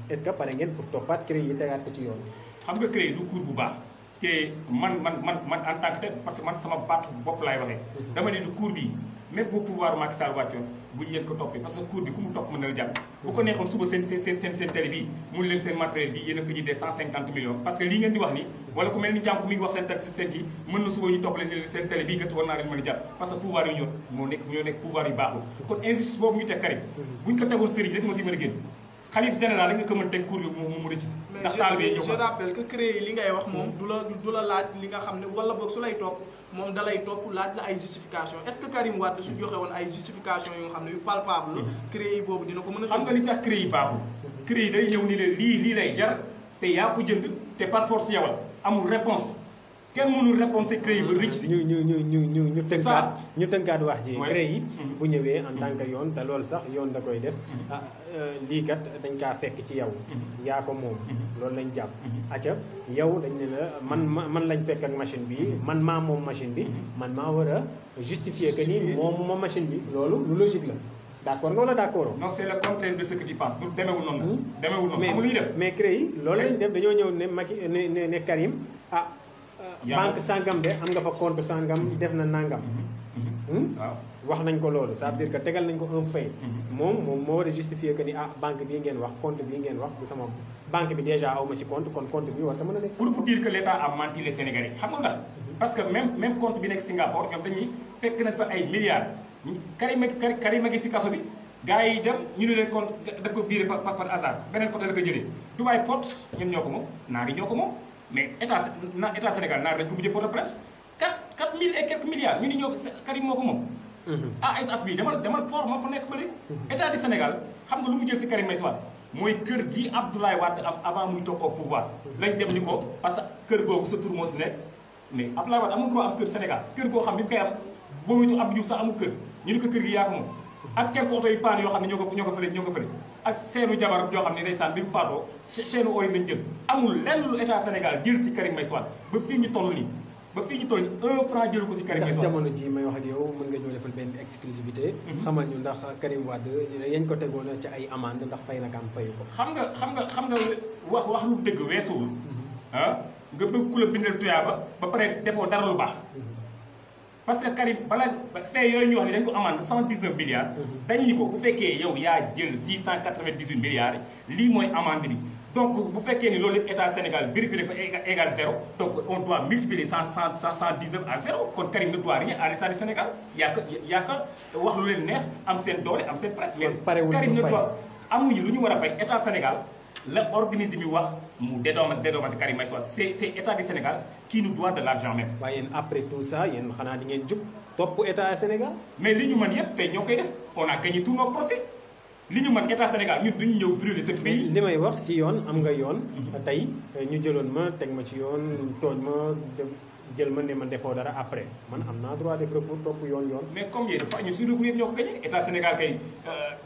est-ce que pare ngeen pour toppaat CREI yi tegaat ko ci yoon xam nga CREI du cours bu baax te man en tant que tel parce que man sama baatu bopp laay waxee dama ne du cours bi même bu pouvoir Macky Sall wàccoon buñu leen ko toppee parce que cours bi ku mu topp mën na la jàpp bu ko neexoon suba seen télé bi mun leen seen matériel bi yéen a ko jëndee 150 millions parce que lii ngeen di wax ni wala ku mel ni jànk mi ngi wax seen kii mën na suba ñu topp leen seen télé bii kat war naa leen mën a jàpp parce que pouvoir yu ñor ñoo nekk pouvoir yu baaxul kon injustice boobu ñu teg Karim buñ ko tegoon sëriñ rek moo si mën a génn xalif général rek nga ko mën teg cours bi mu rëcc si ndax taalibe ñëw je rappelle que CREI li ngay wax moom du la laaj li nga xam ne wala boog su lay topp moom da lay topp laaj la ay justification est-ce que Karim Wade su joxe woon ay justification yu nga xam ne yu palpable la CREI boobu dina ko mën a xam nga li tax CREI baaxul CREI day ñëw ni leen lii lay jar te yaa ko jënd te par force yowal amul réponse kenn mënul répondre si CREI ba rëcc si ñu tënkaat wax ji CREI bu ñëwee en tant que yoon te loolu sax yoon da koy def lii kat dañ kaa fekk ci yow yaa ko moom loolu lañ jàpp acca yow dañ ne la man lañ fekk ak machine bi man maa moom machine bi man maa war a justifier que ni moom ma machine bi loolu lu logique la d'accord nga wala d'accord non c'est le contraire de ce que tu penses du demeewul noonu demeewul noonu xam nga lu ñuy def mais CREI loolu lañ def dañoo ñëw ne Macky ne Karim banque sangam de am nga fa compte sangam def na nangam wax nañ ko loolu ça veut dire que tegal nañ ko un fait moom moo war a justifier que ni banque bii ngeen wax compte bii ngeen wax bu sama banque bi déjà aw ma si compte kon compte bi war ta mën a nekk pour vous dire que l'État a menti les Sénégalais xam nga ndax parce que même compte bi nekk Singapour ñoom dañuy fekk nañ fa ay milliards Karim a ngi si kaso bi gars yi dem ñu ne leen compte daf ko viré par hasard beneen côté la ko jëlee Dubai Port ñun ñoo ko moom naar yi ñoo ko moom mais état Sénégal naar dañ ko mujjee porte plainte 4 000 et quelques milliards ñu ni ñoo Karim moo ko moom ASAS bi demal port moo fa nekk ba léegi état du Sénégal xam nga lu mu jël si Karim Meïssa Wade mooy kër gi Abdoulaye Wade am avant muy toog au pouvoir lañ dem ni ko parce que kër googu sa tur moo si nekk mais Abdoulaye Wade amul ko am kër Sénégal kër goo xam ni mu koy am boo muytu Abdou Diouf sax amul kër ñu ni ko kër gi yaa ko moom ak quelques oto yu paan yoo xam ne ñoo ko fële ak seenu jabar yoo xam ne ndeysaan bi mu faatoo seenu ooy lañ jël amul lenn lu état Sénégal jël si Karim Meïssa Wade ba fii ñu toll nii 1 franc jëlu ko si Karim Meïssa Wade jamono ji may wax ak yow mën nga ñoo defal benn exclusivité xamal ñu ndax Karim Wade yañ ko tegoon ci ay amende ndax fay na am fayu ko xam nga wax lu dëgg weesuwul nga bëgg ku la bindal tuyaaba ba pare defoo dara lu baax parce que Karim bala fee yooyu ñu wax ne dañ ko amende 119 milliards dañ ni ko bu fekkee yow yaa jël 698 milliards lii mooy amende bi donc bu fekkee ni loolu yëpp état Sénégal vérifié ko égal 0 donc on doit multiplier 119 à 0 kon Karim ne doit rien à l'état du Sénégal yaa ko wax lu leen neex am seen doole am seen presse mais Karim ne doit amuñu lu ñu war a fay état Sénégal la organisme bi wax mu dédommage Karim Meïssa Wade c'est état du Sénégal qui nous doit de l'argent même. waaye yéen après tout ça yéen xanaa di ngeen jub topp état Sénégal. mais li ñu mën yëpp tey ñoo koy def on a gagné tous nos procès li ñu mën état Sénégal ñun duñu ñëw brûler ce pays. li may wax si yoon am nga yoon. tey ñu jëloon ma teg ma ci yoon tooñ ma jël ma ne ma defoo dara après man am naa droit def recours topp yoon. mais comme yéen dafa ñu suñu recours yëpp ñoo ko gagné état Sénégal kay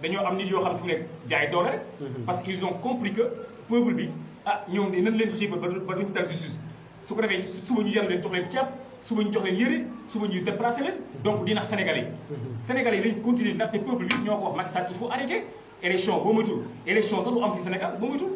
dañoo am nit yoo xam fu mu nekk jaay doole rek. parce que ils ont compris que peuple bi ñoom dinañ leen xiifal ba duñ tal justice su ko defee suba ñu yàlla leen jox leen ceeb suba ñu jox leen yëre suba ñu déplacé leen donc di nax Sénégalais yi. Sénégalais yi dañ continuer ndaxte peuple bi ñoo ko wax Macky Sall il faut arrêter élection boo moytul élection sax lu am fi Sénégal boo moytul.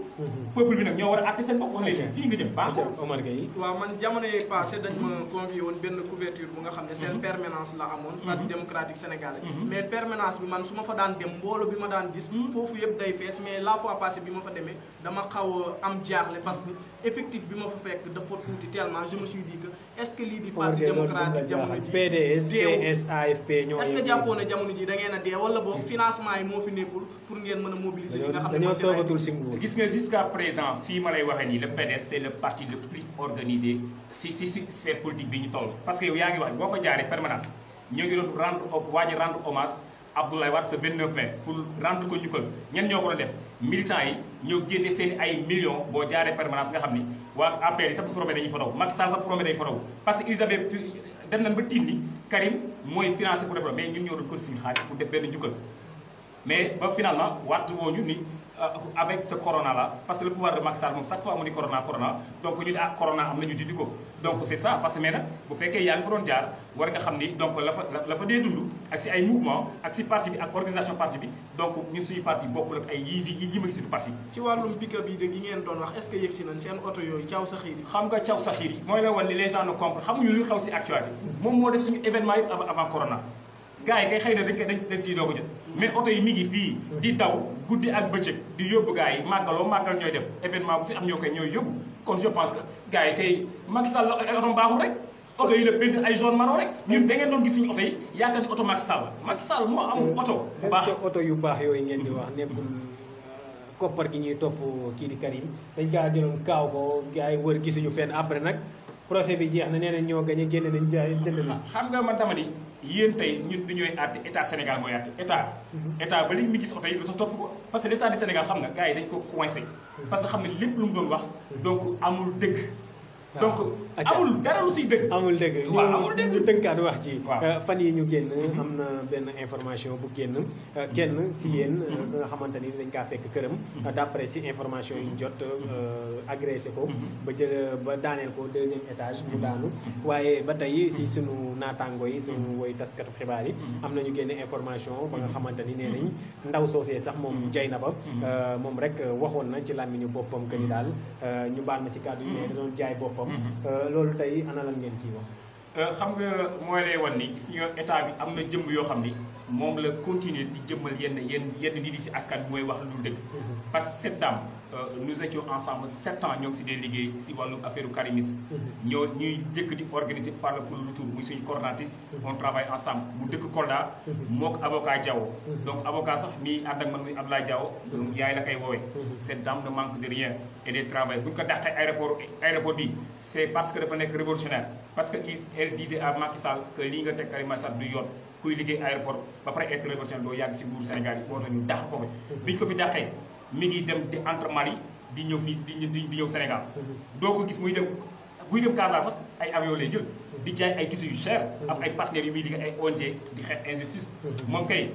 peuple bi nag ñoo war a àtte seen bopp wax leen fii nga jëm baaxul. Omar Gueye. waaw man jamono yi passé dañ ma convié woon benn couverture bu nga xam ne seen permanence la amoon parti démocratique sénégalais mais permanence bi man su ma fa daan dem mbooloo bi ma daan gis foofu yëpp day fees mais la fois passée bi ma fa demee dama xaw a am jaaxle parce que effectif bi ma fa fekk dafa tuuti tellement je me suis dit que est-ce que lii di parti démocratique jamono ji PDS PS AFP ñoo est-ce que jàppoo ne jamono ji da ngeen a dee wala boog financement yi moo fi nekkul pour ngeen mën a mobiliser li nga xam ne dañoo toogatul si nguur. gis nga jusqu'à présent fii ma lay waxee nii le PDS c'est le parti le plus organisé si sphère politique bi ñu toll parce que yow yaa ngi wax boo fa jaaree permanence ñoo ngi doon rendre hommage Abdoulaye Wade ce 29 mai pour rendre ko njukkal ñenn ñoo ko doon def militants yi ñoo génne seen ay millions boo jaaree permanence nga xam ni waa APR yi sax bu formé dañuy fa daw Macky Sall sax bu formé dañuy fa daw parce que ils avaient dem nañ ba tiit ni Karim mooy financé pour def mais ñun ñoo doon kër suñu xaalis pour def benn njukkal mais ba finalement waxtu woo ñu ni avec ce corona là parce que le pouvoir de Macky Sall moom chaque fois mu ni corona donc ñu ne corona am na ñu dindi ko donc c'est ça parce que mais nag bu fekkee yaa ngi fa doon jaar war nga xam ni donc la fa dee dund ak si ay mouvement ak si parti bi ak organisation parti bi donc ñun suñu parti bokkul ak ay yi ma gis du parti. ci wàllum pick-up yi yi ngeen doon wax est-ce que yegsi nañ seen oto yooyu caw sa xiir yi. xam nga caw sa xiir yi mooy la wan ni les gens ne comprennent xamuñu lu xew si actualité moom moo def suñu événement yëpp avant corona. gars yi kay xëy na dañ siy doog a jot mais oto yi mi ngi fii di daw guddi ak bëccëg di yóbbu gars yi màggal ñooy dem événement bu fi am ñooy yóbbu kon je pense que gars yi kay Macky Sall ay oto baaxul rek oto yi la peinture ay jaune marron rek ñun da ngeen doon gis suñu oto yi yaakaar ni oto Macky Sall moo amul oto bu baax. est-ce que oto yu baax yooyu ngeen di wax nekkul koppar gi ñuy topp kii di Karim dañ kaa jëloon kaaw ko gars yi wër gisuñu fenn après nag procès bi jeex na nee nañ ñoo gañe génne nañ jaay jënd na. xam nga man dama ni yéen tey ñun du ñooy àtte état Sénégal mooy àtte état ba léegi mi gis oto yi lu tax topp ko parce que l'état du Sénégal xam nga gars yi dañ ko coincé parce que xam ne lépp lu mu doon wax donc amul dëgg donc amul dara lu siy dëgg amul dëgg waaw amul dëgg ñu tënkaat wax ci waaw fan yi ñu génn am na benn information bu génn kenn si yéen ka nga xamante ni dañ kaa fekk këram d'après si information yi ñu jot agressé ko ba daaneel ko 2e étage mu daanu waaye ba tey si sunu naataango yi sunu woy taskatu xibaar yi am na ñu génne information ba nga xamante ni nee nañ ndaw soosee sax moom jay na ba moom rek waxoon na ci làmmiñu boppam que ni daal ñu baal ma ci kàddu yi mais da doon jaay boppam loolu tey ana lan ngeen ciy wax. xam nga mooy lay wan ni gis nga état bi am na jëmb yoo xam ni moom la continuer di jëmmal yenn nit yi si askan bi mooy wax lu dëgg. parce que cette dame nous étions ensemble 7 ans ñoo ngi si dee liggéey si wàllu affaire karimis ñuy jëkk di organiser par le pour le retour muy suñu coordonnatrice on travaille ensemble mu dëkk Kolda mook avocat Diawo donc avocat sax mi ànd ak man muy Abdoulaye Diawo yaay la koy woowee cette dame ne manque de rien et des travail bu ñu ko dàqee aéroport bi c'est parce que dafa nekk révolutionnaire parce que elle disait à Macky Sall que lii nga teg Karim Sall du yoon kuy liggéey aéroport ba pare être révolutionnaire doo yàgg si nguuru Sénégal yi boo tax ñu dàq ko fi biñ ko fi dàqee mi ngi dem di entre Mali di ñëw fii di ñëw Sénégal doo ko gis buy dem Casa sax ay avion lay jël di jaay ay tissus yu cher am ay partenaires yu muy liggéey ay ONG di xeex injustice moom kay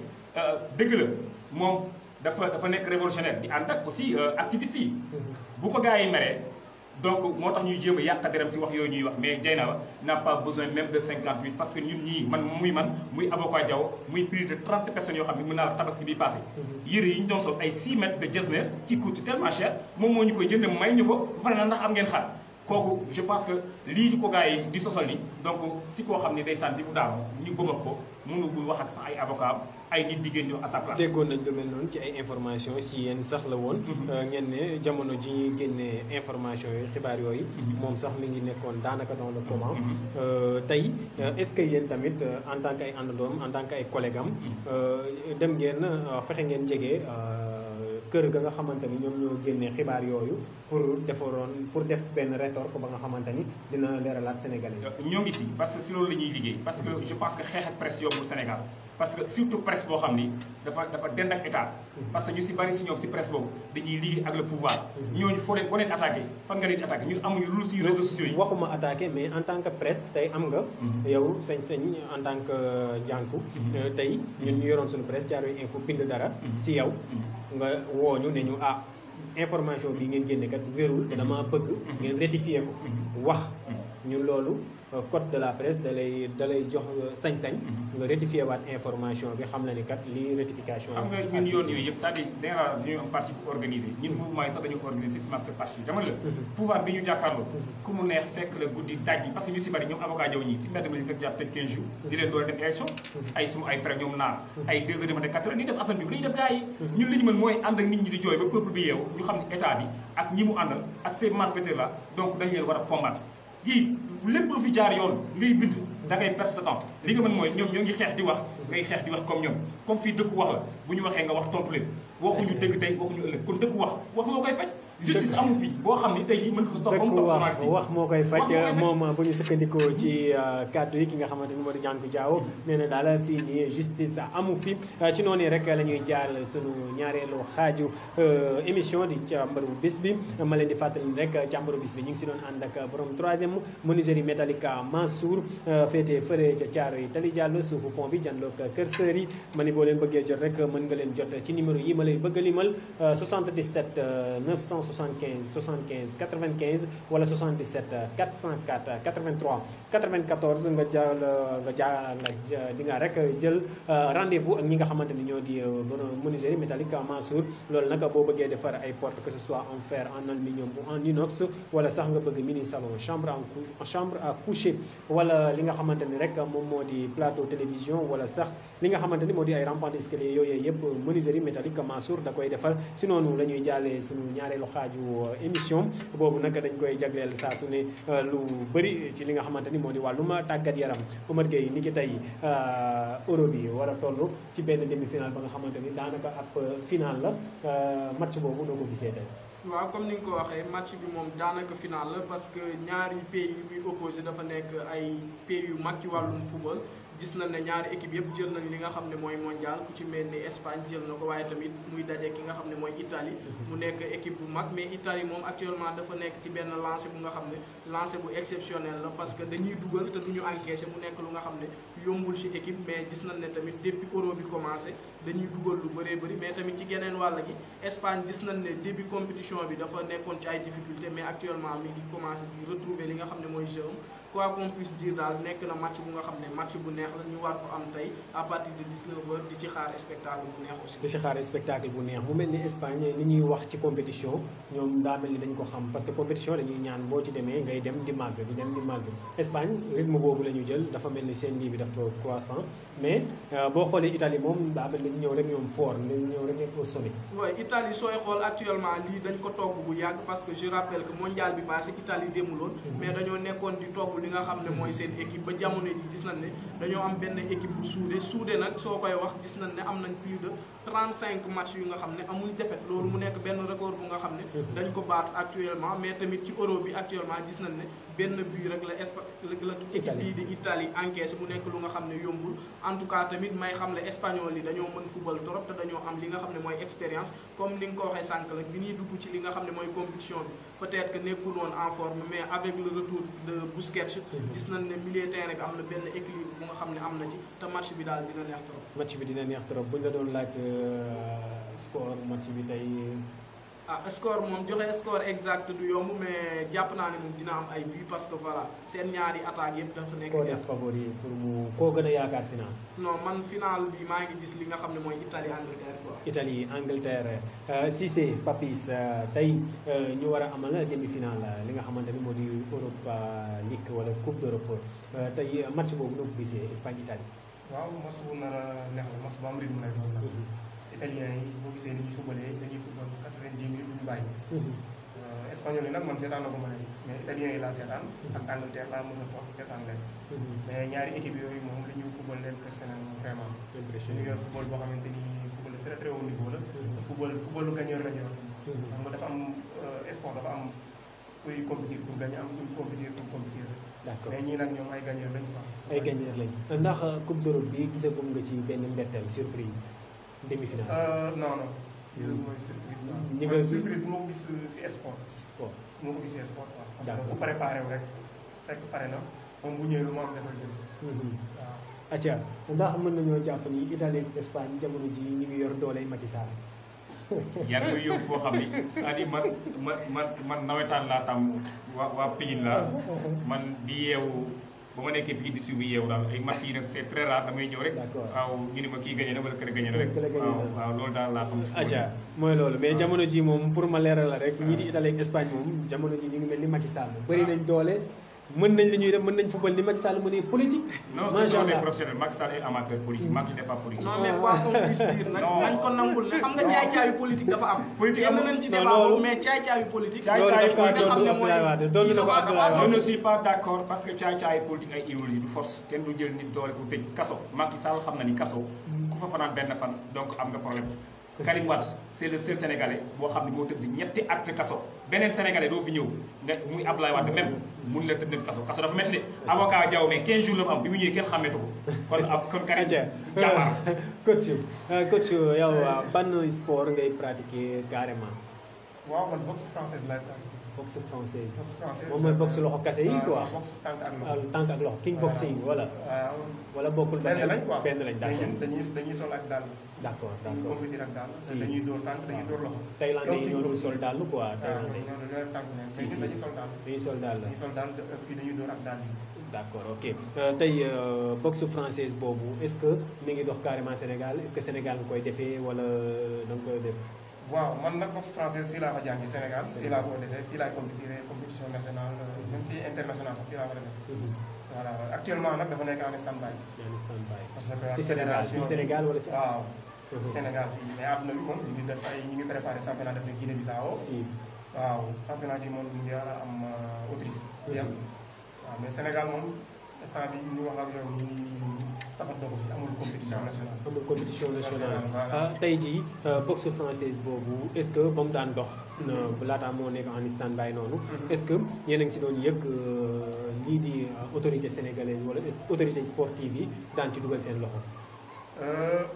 dëgg la moom dafa nekk révolutionnaire di ànd ak aussi activistes yi bu ko gars yi meree donc moo tax ñuy jéem a yàq deram si wax yooyu ñuy wax mais Dieynaba n'a pas besoin même de 50 minutes parce que ñun ñii man muy avocat Diaw muy plus de 30 personnes yoo xam ne mën naa la tabaski bi passé yére yi ñu doon sol ay 6 mètres de Getzner qui coûte tellement cher moom moo ñu koy jënd may ñu ko pare na ndax am ngeen xaar kooku je pense que lii ko gars yi di sosal ni donc si koo xam ne ndeysaan bi mu daanu ñu bëgg ko mënugul wax ak sax ay avocat ay nit diggéen ñoo à sa place. déggoon nañ lu mel noonu ci ay information si yéen sax la woon. ngeen ne jamono ji ñuy génnee information yooyu xibaar yooyu. moom sax mi ngi nekkoon daanaka dans le coma. tey est-ce que yéen tamit en tant que ay àndandoom en tant que ay collègue am dem ngeen fexe ngeen jege. kër ga nga xamante ni ñoom ñoo génnee xibaar yooyu pour def benn rétorque ba nga xamante ni dina leeralaat Sénégalais yi. ñoo ngi si parce que si loolu la ñuy liggéey parce que je pense que xeex ak presse yombul Sénégal parce que surtout presse boo xam ni dafa dend ak état. parce que ñu si bari si ñoom si presse boobu dañuy liggéey ak le pouvoir. ñooñu foo leen boo leen attaqué fan nga leen attaqué ñun amuñu lu si réseaux sociaux yi. waxuma attaqué mais en tant que presse tey am nga. yow sañ-sañ en tant que jànku. tey ñun ñu yoroon suñu presse Thiaroye Info bind dara. si yow nga wooñu ne ñu information bi ngeen génne kat wérul te dama bëgg ngeen rectifier ko wax ñun loolu code de la presse da lay jox sañ-sañ nga rectifier waat information bi xam na ni kat lii rectification xam nga ñun yoon yooyu yëpp c'est-à-dire da nga dañuy am parti organisé ñun mouvement yi sax dañu organisé ce parti dama la pouvoir bi ñu jàkkaarloo ku mu neex fekk la guddi daj yi parce que ñu si bari ñoom avocat jaw ñi si mbedd mi lañu fekk jàpp tëj 15 jours di leen doole def élection ay suma ay frère ñoom naa ay 2 heures du matin 4 heures ni def assemblée bi dañuy def gars yi ñun li ñu mën mooy ànd ak nit ñi di jooy ba peuple bi yeewu ñu xam ne état bi ak ñi mu àndal ak ces malfaiteurs là donc dañ leen war a combattre yii lépp lu fi jaar yoon ngay bind da ngay perte sa temps li nga mën mooy ñoom ñoo ngi xeex di wax ngay xeex di wax comme ñoom comme fii dëkku wax la bu ñu waxee nga wax tontu leen waxuñu dëgg tey waxuñu ëllëg kon dëkku wax moo koy faj justice amu fi boo xam ni tey jii mën nga ko topp ba mu topp wax moo koy faj moom bu ñu sukkandikoo ci kàddu yi ki nga xamante ni moo di Ndiankou Diaw nee na daal fii nii justice amu fi ci noonu rek la ñuy jaar sunu ñaareelu xaaju émission di càmbaru bis bi ma leen di fàttali rek càmbaru bis bi ñu ngi si doon ànd ak borom 3e menuiserie métallique Mansour féetee fële ca Thiaroye Tali Diallo suufu pont bi janloog Kër Sër yi ma ni boo leen bëggee jot rek mën nga leen jot ci numéro yi ma lay bëgg a limal 77 975 75 95 wala 77 404 83 94 di nga rek jël rendez-vous ak ñi nga xamante ni ñoo di menuiserie métallique Mansour loolu nag boo bëggee defar ay porte que ce soit en fer en aluminium ou en inox wala sax nga bëgg mini salon chambre à coucher wala li nga xamante ni rek moom moo di plateau télévision wala sax li nga xamante ni moo di ay rampant d'escalier yooyu yëpp menuiserie métallique Mansour da koy defar si noonu la ñuy jàllee suñu ñaareelu xaaju émission boobu nag dañ koy jagleel saa su ne lu bëri ci li nga xamante ni moo di wàllum tàggat yaram Omar Gueye ni ki tey euro bi war a toll ci benn demi-finale ba nga xamante ni daanaka ab final la match boobu noo ko gisee tey. waaw comme ni nga ko waxee match bi moom daanaka final la parce que ñaari pays yi muy opposé dafa nekk ay pays yu mag ci wàllum football. gis nañ ne ñaari équipe yëpp jël nañ li nga xam ne mooy mondial ku ci mel ni Espagne jël na ko waaye tamit muy daje ki nga xam ne mooy Italie mu nekk équipe bu mag mais Italie moom actuellement dafa nekk ci benn lancé bu nga xam ne lancé bu exceptionnel la parce que dañuy dugal te duñu encaissé mu nekk lu nga xam ne yombul ci équipe mais gis nañ ne tamit depuis euro bi commencé dañuy dugal lu bëree bëri mais tamit ci geneen wàll gi Espagne gis nañ ne début compétition bi dafa nekkoon ci ay difficultés mais actuellement mi ngi commencé di retrouver li nga xam ne mooy jeu quoi qu'on puisse dire daal nekk na match bu nga xam ne match bu neex la ñu war ko am tey à partir de 19h di ci xaar spectacle bu neex aussi. di ci xaar spectacle bu neex mu mel ni Espagne li ñuy wax ci compétition ñoom daa mel ni dañ ko xam parce que compétition dañuy ñaan boo ci demee ngay dem di màgg di dem di màgg Espagne rythme boobu la ñu jël dafa mel ni seen lii bi dafa croissant mais boo xoolee Italie moom daa mel ni ñëw rek ñoom fort dañu ñëw rek nekk au sommet. oui Italie sooy xool actuellement lii dañ ko togg bu yàgg parce que je rappelle que mondial bi passé Italie demuloon mais dañoo nekkoon di togg li nga xam ne mooy seen équipe ba jamono ji gis nañ ne dañoo am benn équipe bu suude nag soo koy wax gis nañ ne am nañ plus de 35 matchs yu nga xam ne amuñ défaite loolu mu nekk benn record bu nga xam ne dañ ko baat actuellement mais tamit ci euro bi actuellement gis nañ ne benn but rek la équipe bii di Italie encaissé mu nekk lu nga xam ne yombul en tout cas tamit may xam ne espagnol yi dañoo mën football trop te dañoo am li nga xam ne mooy expérience comme ni nga ko waxee sànq la bi ñuy dugg ci li nga xam ne mooy compétition bi peut-être que nekkul woon en forme mais avec le retour de Busquets gis nañ ne milieu terrain bi am na benn équilibre bu nga xam ne am na ci te match bi daal dina neex trop. match bi dina neex trop buñ la doon laaj score match bi tey. score moom joxe score exact du yomb mais jàpp naa ne moom dina am ay buts parce que voilà seen ñaari attaques yëpp dafa nekk. koo def favori pour mu koo gën a yaakaar final. non man final bi maa ngi gis li nga xam ne mooy Italie Angleterre quoi. Italie Angleterre Cissé Papis tey ñu war a amal demi-finale li nga xamante ni moo di Europa League wala Coupe d'Europe tey match boobu noo ko gisee Espagne Italie. waaw match bu nar a neex la match bu am rythme lay doon nag. parce que italien yi boo gisee ni ñu footballee dañuy football 90 minutes duñu bàyyi. espagnol yi nag man seetaan na ko ma leen mais italien yi laa seetaan. ak Angleterre laa mos a toog seetaan leen. mais ñaari équipe yooyu moom li ñu football leen impressionné vraiment. ñu yor football boo xamante ni football très très haut niveau la. te footballu gagneur la ñu yor. xam nga dafa am sport dafa am kuy compétir pour gagner am kuy compétir pour compétir. d'accord mais ñii nag ñoom ay gagneur lañu quoi. ay gagneur lañu ndax Coupe d'Europe bi gisagum nga ci benn mbetteel surprise demi-finale. non non. gisagum mooy surprise. ñi nga surprise moo ko gis si sport. sport moo ko gis si sport quoi. parce que bu préparé wu rek fekk pare na moom bu ñëwee lu mu am da koy jël. waaw. acca ndax mën nañoo jàpp ni Italie ak Espagne jamono ji ñu ngi yor dooley Macky Sall. yaa ngi koy yóbbu foo xam ni c'est-à-dire man nawetaan laa tam waa Pikine laa man di yeewu ba ma nekkee Pikine di suivi yeewu daal ay match yi nag c'est très rare damay ñëw rek. waaw ñu ne ma kii gagné na wala kële gagné na rek. waaw loolu daal laa xam si. acca mooy loolu mais jamono ji moom pour ma leeral la rek ñii di Italie ak Espagne moom jamono ji ñu ngi mel ni Macky Sall bëri nañ doole. mën nañ li ñuy def mën nañ football ni Macky Sall mënee politique. non ils sont des professionnels Macky Sall est amateur politique Macky n'est pas politique. non mais quoi qu'on puisse dire nag nañ ko nangul ne xam nga caay-caayu politique dafa am. politique am nañ ci débat boobu mais caay-caayu politique. caay-caayu politique je ne suis pas d'accord parce que caay-caayu politique ay idéologie du force kenn du jël nit doole ko tëj kaso Macky Sall xam na ni kaso ku fa fanaan benn fan donc am nga problème. Karim Wade c'est le seul sénégalais boo xam ne moo tëdd ñetti at kaso beneen sénégalais doo fi ñëw nga muy Abdoulaye Wade même mun la tëdd kaso dafa métti de avocat Diaw mais 15 jours la fa am bi mu ñëwee kenn xàmmeetu ko kon Karim jàmbaar. coach yow ban sport ngay pratiquer carrément. waaw man boxe française laay pratiquer. boxe française. boxe française moom mooy boxe loxo kase yi quoi. boxe tànk ak loxo. tànk ak loxo kickboxing wala. wala bokkul benn lañ quoi benn lañ d'accord dañuy sol ak dàll. d'accord dañuy compétir ak dàll. dañuy dóor tànk dañuy dóor loxo. Thaïlandais yi ñoo dul sol dàll quoi. Thaïlandais non non def tànk mais ñun dañuy sol dàll. dañuy sol dàll. dañuy sol dàll puis dañuy dóor ak dàll yi. d'accord ok tey boxe française boobu est-ce que mi ngi dox carrément Sénégal est-ce que Sénégal nga koy defee wala da nga koy def. waaw man nag boxe française fii laa ko jàngee Sénégal fii laa ko defee fii laay compétition nationale même fii internationale sax fii laa ko defee. voilà actuellement nag dafa nekk en stand-by. parce que si Sénégal fii Sénégal wala ci. waaw si Sénégal fii mais àdduna bi moom ñu ngi def ay ñu ngi préparé championnat d'Afrique Guinée-Bissau. waaw championnat du monde mu ngi am Autriche. waaw mais Sénégal moom instant bi ñu wax ak yow nii saxat doo ko fi amul compétition nationale. amul compétition nationale tey jii boxe française boobu est-ce que ba mu daan dox. laataa moo nekk en stand-by noonu. est-ce que yéen a ngi si doon yëg lii di autorité sénégalaise wala autorité sportive yi daan ci dugal seen loxo.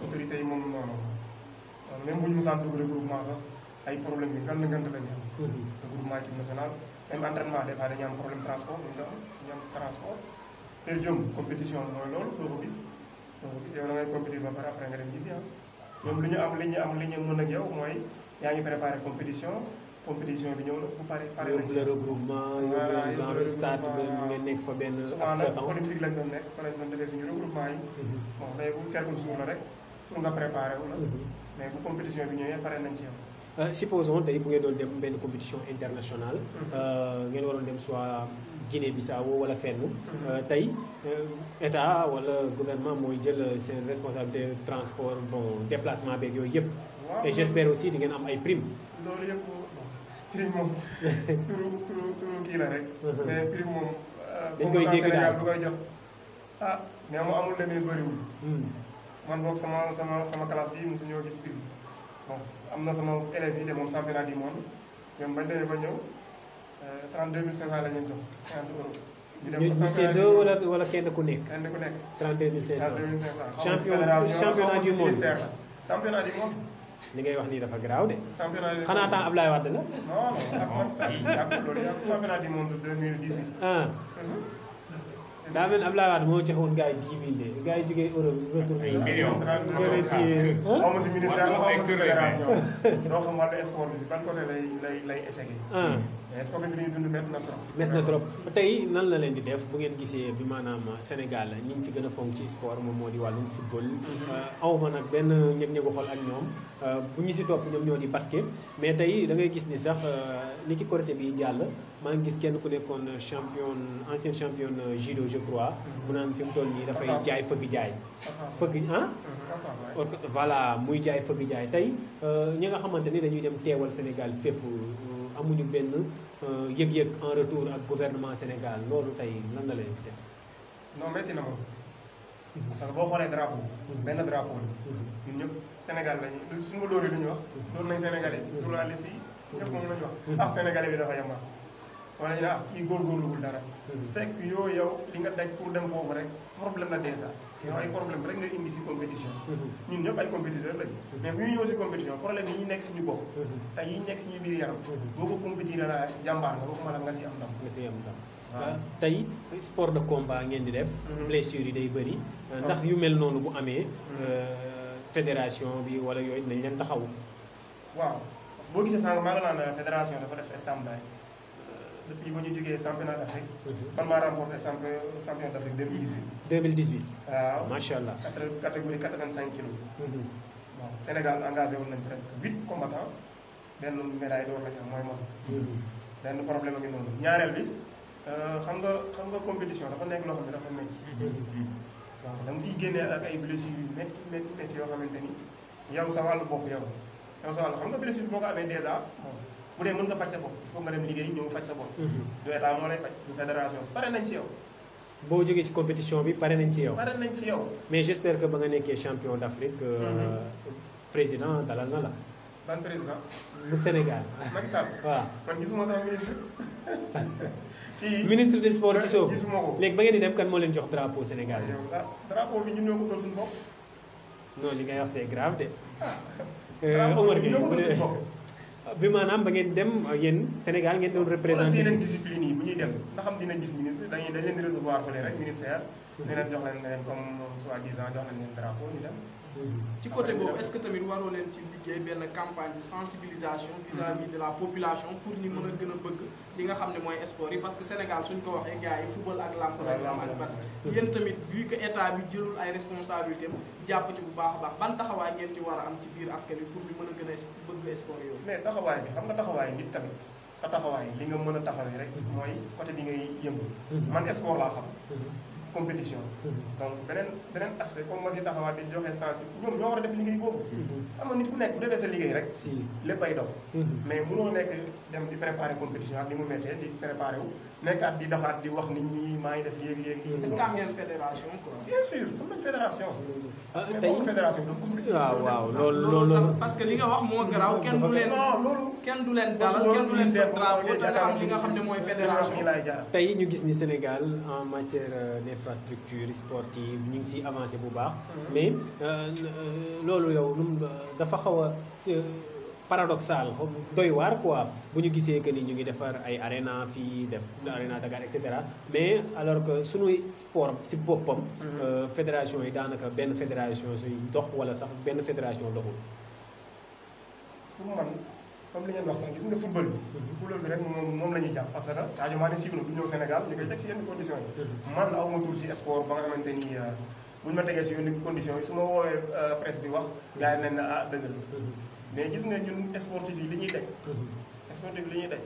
autorité yi moom noonu même bu ñu mosaan dugg regroupement sax ay problème yu ngand lañu am. regroupement équipe nationale même entraînement des fois dañuy am problème transport ñu am transport. per jom compétition mooy loolu doo ko gis yow da ngay compétir ba pare après nga dem ñibbi ñoom li ñu mën ak yow mooy yaa ngi préparé compétition bi ñëw na bu pare nañ le regroupement genre stade ngeen nekk fa benn souvent nag olympique lañ doon nekk fa lañ doon defee suñu regroupement yi bon mais bu quelques jours la rek pour nga préparé wu la mais bu compétition bi ñëwee pare nañ si yow. supposons tey bu ngeen doon dem benn compétition internationale ngeen waroon dem soit Guinée-Bissau wala fenn tey état wala gouvernement mooy jël seen responsabilité transport bon déplacement beeg yooyu yëpp et j'espère aussi di ngeen am ay prime loolu yëpp prime moom turu kii la rek mais prime moom dañ koy dégg Sénégal bu koy jot mais mu amul demee bëriwul man boog sama classe bi mosu ñoo gis prime bon am na sama élèves yi de moom championnat du monde ñoom bañ demee ba ñëw 32 500 la ñu jox 50 euros. ñu séddoo wala kenn ku nekk. 32 500 championnat du monde championnat du monde. li ngay wax nii dafa garaaw de. championnat du monde xanaa temps Ablaye Wade la. non ak man sax loolu yàgg championnat du monde 2018. daa mel ni Abdoulaye Wade moo joxoon gars yi 10 000 de gars yi jógee Europe retourné yi. million xaw ma si ministère la xaw ma si fédération. doo xam wàllu sport bi si ban côté lay échec. mais sport bi fi ñuy dund métti na trop. métti na trop tey nan la leen di def bu ngeen gisee bi maanaam Sénégal ñi ngi fi gën a fonk ci sport moom moo di wàllum football. aw ma nag benn ñëg-ñëgu xol ak ñoom bu ñu si topp ñoom ñoo di basket mais tey da ngay gis ni sax ni ki Korité bi jàll maa ngi gis kenn ku nekkoon ancienne championne judo je crois. mu naan fi mu toll nii dafay jaay fëgg jaay. fëgg voilà muy jaay fëgg jaay tey ñi nga xamante ni dañuy dem teewal Sénégal fépp amuñu benn yëg-yëg en retour ak gouvernement Sénégal loolu tey lan la leen di def. non métti na moom. parce que boo xoolee drapeau. benn drapeau la. ñun ñëpp Sénégal lañu suñu ma dóoree lu ñu wax. doon nañ Sénégalais journaliste yi ñëpp moom la ñu wax. Sénégalais bi dafa yemba. wala ñu ne kii góorgóorluwul dara. fekk yow li nga daj pour dem foofu rek problème la déjà. yow ay problème rek nga indi si compétition. ñun ñëpp ay compétiteurs lañu. mais bu ñu ñëw si compétition problème yi ñu nekk suñu bopp. ak yi nekk suñu biir yaram. boo ko compétir la jàmbaar nga waxuma la nga si am ndam. nga si am ndam. tey sport de combat ngeen di def. blessure yi day bëri. ndax yu mel noonu bu amee. fédération bi wala yooyu nañ leen taxaw. waaw parce que boo gisee sànq maa ngi naan fédération dafa def stand-by depuis ba ñu jógee championnat d'Afrique. man maa remporté champion d'Afrique 2018. 2018. waaw macha allah. catégorie 85 kilos. bon Sénégal engagé woon nañ presque 8 combattants benn médaille d'or lañ am mooy man. benn problème a ngi noonu ñaareel bi xam nga compétition dafa nekk loo xam ne dafa métti. waaw da nga siy génnee ak ay blessures yu métti yoo xamante ni yow sa wàllu bopp yow sa wàllu xam nga blessure boo ko amee dèjà bon bu dee mën nga faj sa bopp il faut nga dem liggéey ñëw faj sa bopp. du état moo lay faj du fédération pare nañ ci yow. boo jógee ci compétition bi pare nañ ci yow. pare nañ ci yow. mais j'espère que ba nga nekkee champion d'Afrique. président dalal na la. ban président. bu Sénégal. Macky Sall. waaw man gisuma sax ministre. fii ministre des sports gisoo ko gisuma ko. léegi ba ngeen di dem kan moo leen jox drapeau Sénégal. yow drapeau bi ñun ñoo ko toll suñu bopp. non li ngay wax c'est grave de. drapeau Omar bi ñun ñoo ko toll suñu Gueye bopp. bi maanaam ba ngeen dem yéen Sénégal ngeen doon représenté. yeneen discipline yi bu ñuy dem nga xam dinañ gis ministre dañ leen di recevoir fële rek ministère. dinañ jox leen comme soi-disant jox nañ leen drapeau ñu dem. ci côté boobu est-ce que tamit waroo leen ci liggéey benn campagne de sensibilisation vis-à-vis de la population pour ñu mën a gën a bëgg li nga xam ne mooy sport yi parce que Sénégal suñ ko waxee gars yi football ak lamb rek am ak parce que yéen tamit vu que état bi jëlul ay responsabilités jàpp ci bu baax a baax ban taxawaay ngeen ci war a am ci biir askan wi pour ñu mën a gën a bëgg sport yooyu. mais taxawaay bi xam nga taxawaay nit tamit sa taxawaay li nga mën a taxawee rek mooy côté bi ngay yëngu. man sport laa xam. compétition. donc beneen aspect comme ma si taxawaat di joxe sens ñoom ñoo war a def liggéey boobu. xam nga nit ku nekk bu defee sa liggéey rek. lépp ay dox. mais mënoo nekk dem di préparer compétition ak ni mu méttee di préparer wu nekkaat di doxaat di wax nit ñi maa ngi def léegi. est-ce que am ngeen fédération quoi. bien sûr am nañ fédération. tey fédération waaw loolu parce que li nga wax moo garaaw kenn du leen. non loolu kenn du leen dalal kenn du leen drapeau te nga am li nga xam ne mooy fédération. tey ñu gis ni Sénégal en matière d'infrastructure sportive ñu ngi siy avancé bu baax. mais loolu yow dafa xaw a paradoxal doy waar quoi bu ñu gisee que ni ñu ngi defar ay arena fii def arena Dakar et cetera mais alors que suñuy sport si boppam. fédération yi daanaka benn fédération suy dox wala sax benn fédération doxul. pour man comme li ngeen wax sax gis nga football bi. football bi rek moom la ñuy jàpp parce que Sadio Mané siiw na du ñëw Sénégal ñu koy teg si yenn conditions yi. man aw ma tur si sport ba nga xamante ni bu ñu ma tegee si yenn conditions yi su ma woowee presse bi wax gars yi nañ na ah dëgg la. mais gis nga ñun sportif yi li ñuy teg. sportif li ñuy teg.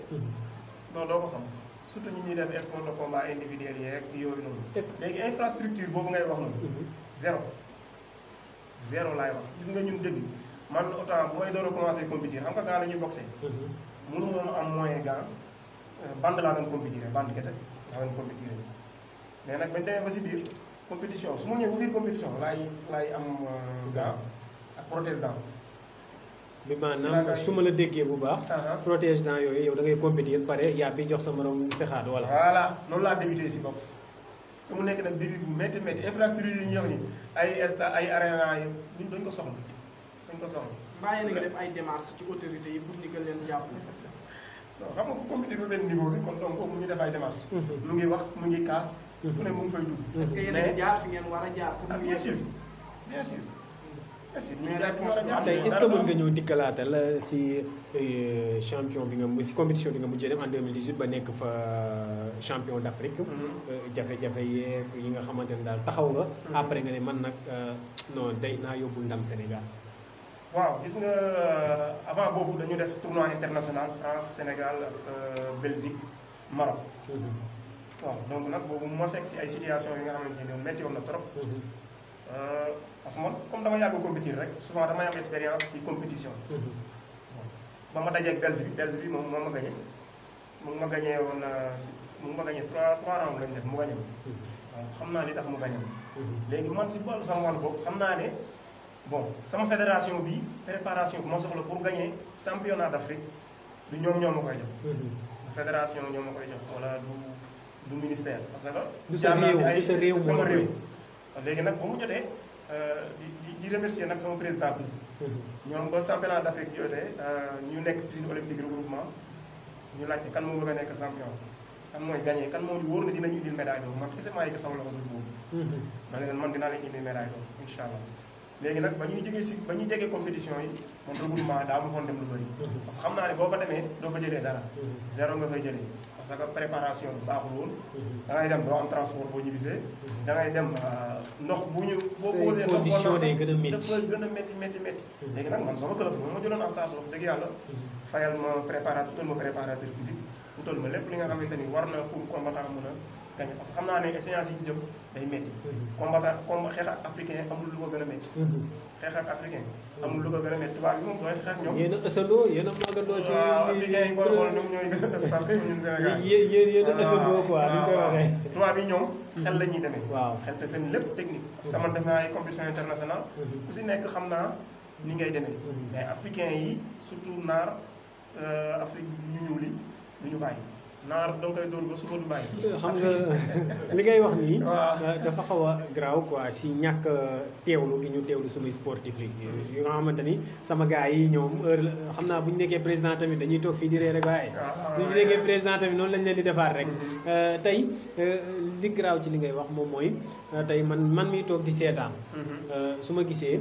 non doo ko xam surtout ñi ñuy def sport de combat individuel yeeg yooyu noonu. léegi infrastructure boobu ngay wax noonu. zéro laay wax gis nga ñun début man autant bu may door a commencé compétir xam nga gars la ñuy boxé. mënu moom am moyen gant bande laa doon compétir bande kese laa doon compétir mais nag bañ demee ba si biir compétition su ma ñëwee ba biir compétition laay am gant ak protège dent. bi maanaam su ma la déggee bu baax. protège dents yooyu yow da ngay compétir pare yaa bi jox sa morom fexaat wala. voilà noonu laa débuté si boxe te mu nekk nag début bu métti infrastructure yi ñu wax ni ay arena yi dañ ko soxla dañ ko soxla. bàyyi na nga def ay démarches ci autorités yi pour ñu gën leen jàpp. non xam nga bu compétir ba benn niveau bi kon donc mu ngi def ay démarches. mu ngi wax mu ngi kaas. fu ne mu ngi fay dugg. parce que yéen a ngi jaar fi ngeen war a jaar. pour bien sûr bien sûr. tey est-ce que mën nga ñëw dikkalaatal si champion bi nga si compétition bi nga mujjee dem en 2018 ba nekk fa champion d'Afrique. jafe-jafe yeeg yi nga xamante ne daal taxaw nga. après nga ne man nag non day naa yóbbul ndam Sénégal. waaw gis nga avant boobu dañu def tournoi international France Sénégal ak Belgique Maroc. waaw donc nag boobu ma fekk si ay situation yi nga xamante ne métti woon na trop. parce que man comme dama yàgg compétir rek souvent damay am expérience ci compétition. ba ma dajee ak Belge bi moom moo ma gagné. mu ma gagné woon mu ma gagné trois rounds lañ def mu gagné. waaw xam naa li tax mu gagné. léegi man si wàllu sama wàllu bopp xam naa ne bon sama fédération bi préparation bi ma soxla pour gagner championnat d'Afrique du ñoom ñoo ma koy jox. du fédération ñoo ma koy jox wala du ministère parce que. du sa réew du sama réew. léegi nag ba mu jotee di remercier nag sama président bi. ñoom ba championnat d'Afrique jotee ñu nekk piscine olympique regroupement ñu laajte kan moo bëgg a nekk champion kan mooy gagné kan moo ñu wóor na dinañu indil médaille d'or man kese maa yegg sama loxo suuf boobu. ma ne leen man dinaa leen indil médaille d'or incha allah léegi nag ba ñuy jege compétition yi man regroupement daa ma foon dem lu bëri parce que xam naa ne boo fa demee doo fa jëlee dara zéro nga fay jëlee parce que préparation bi baaxul woon da ngay dem doo am transport boo ñibbisee da ngay dem ndox bu ñu boo posé condition day gën a métti dafa gën a métti léegi nag man sama club moom ma jëloon en charge wax dëgg yàlla fayal ma préparateur physique utal ma lépp li nga xamante ni war na pour combattant mën a gagné parce que xam naa ne séance yi ñu jëm day métti combattant xeex ak africain amul lu ko gën a métti xeex ak africain amul lu ko gën a métti tubaab bi moom booy xeex ak ñoom yéen a ësandoo yéen a màggandoo ci africain yi booy xool ñoom ñooy gën a ës sax ñun Sénégal yéen a ësandoo quoi ni ñu koy waxee tubaab yi ñoom xel la ñuy demee waaw xel te seen lépp technique parce que man def naa ay compétition internationale ku si nekk xam naa ni ngay demee mais africain yi surtout naar Afrique ñu ñuul yi du ñu bàyyi naar da nga koy dóor ba suba du bàyyi. xam nga li ngay wax nii. dafa xaw a garaaw quoi si ñàkk teewlu gi ñu teewlu suñuy sportif yi. yu nga xamante ni sama gars yi ñoom heure xam naa bu ñu nekkee président tamit dañuy toog fii di ree rek waaye. bu ñu nekkee président tamit noonu lañ leen di defaat rek. tey li garaaw ci li ngay wax moom mooy tey man miy toog di seetaan. su ma gisee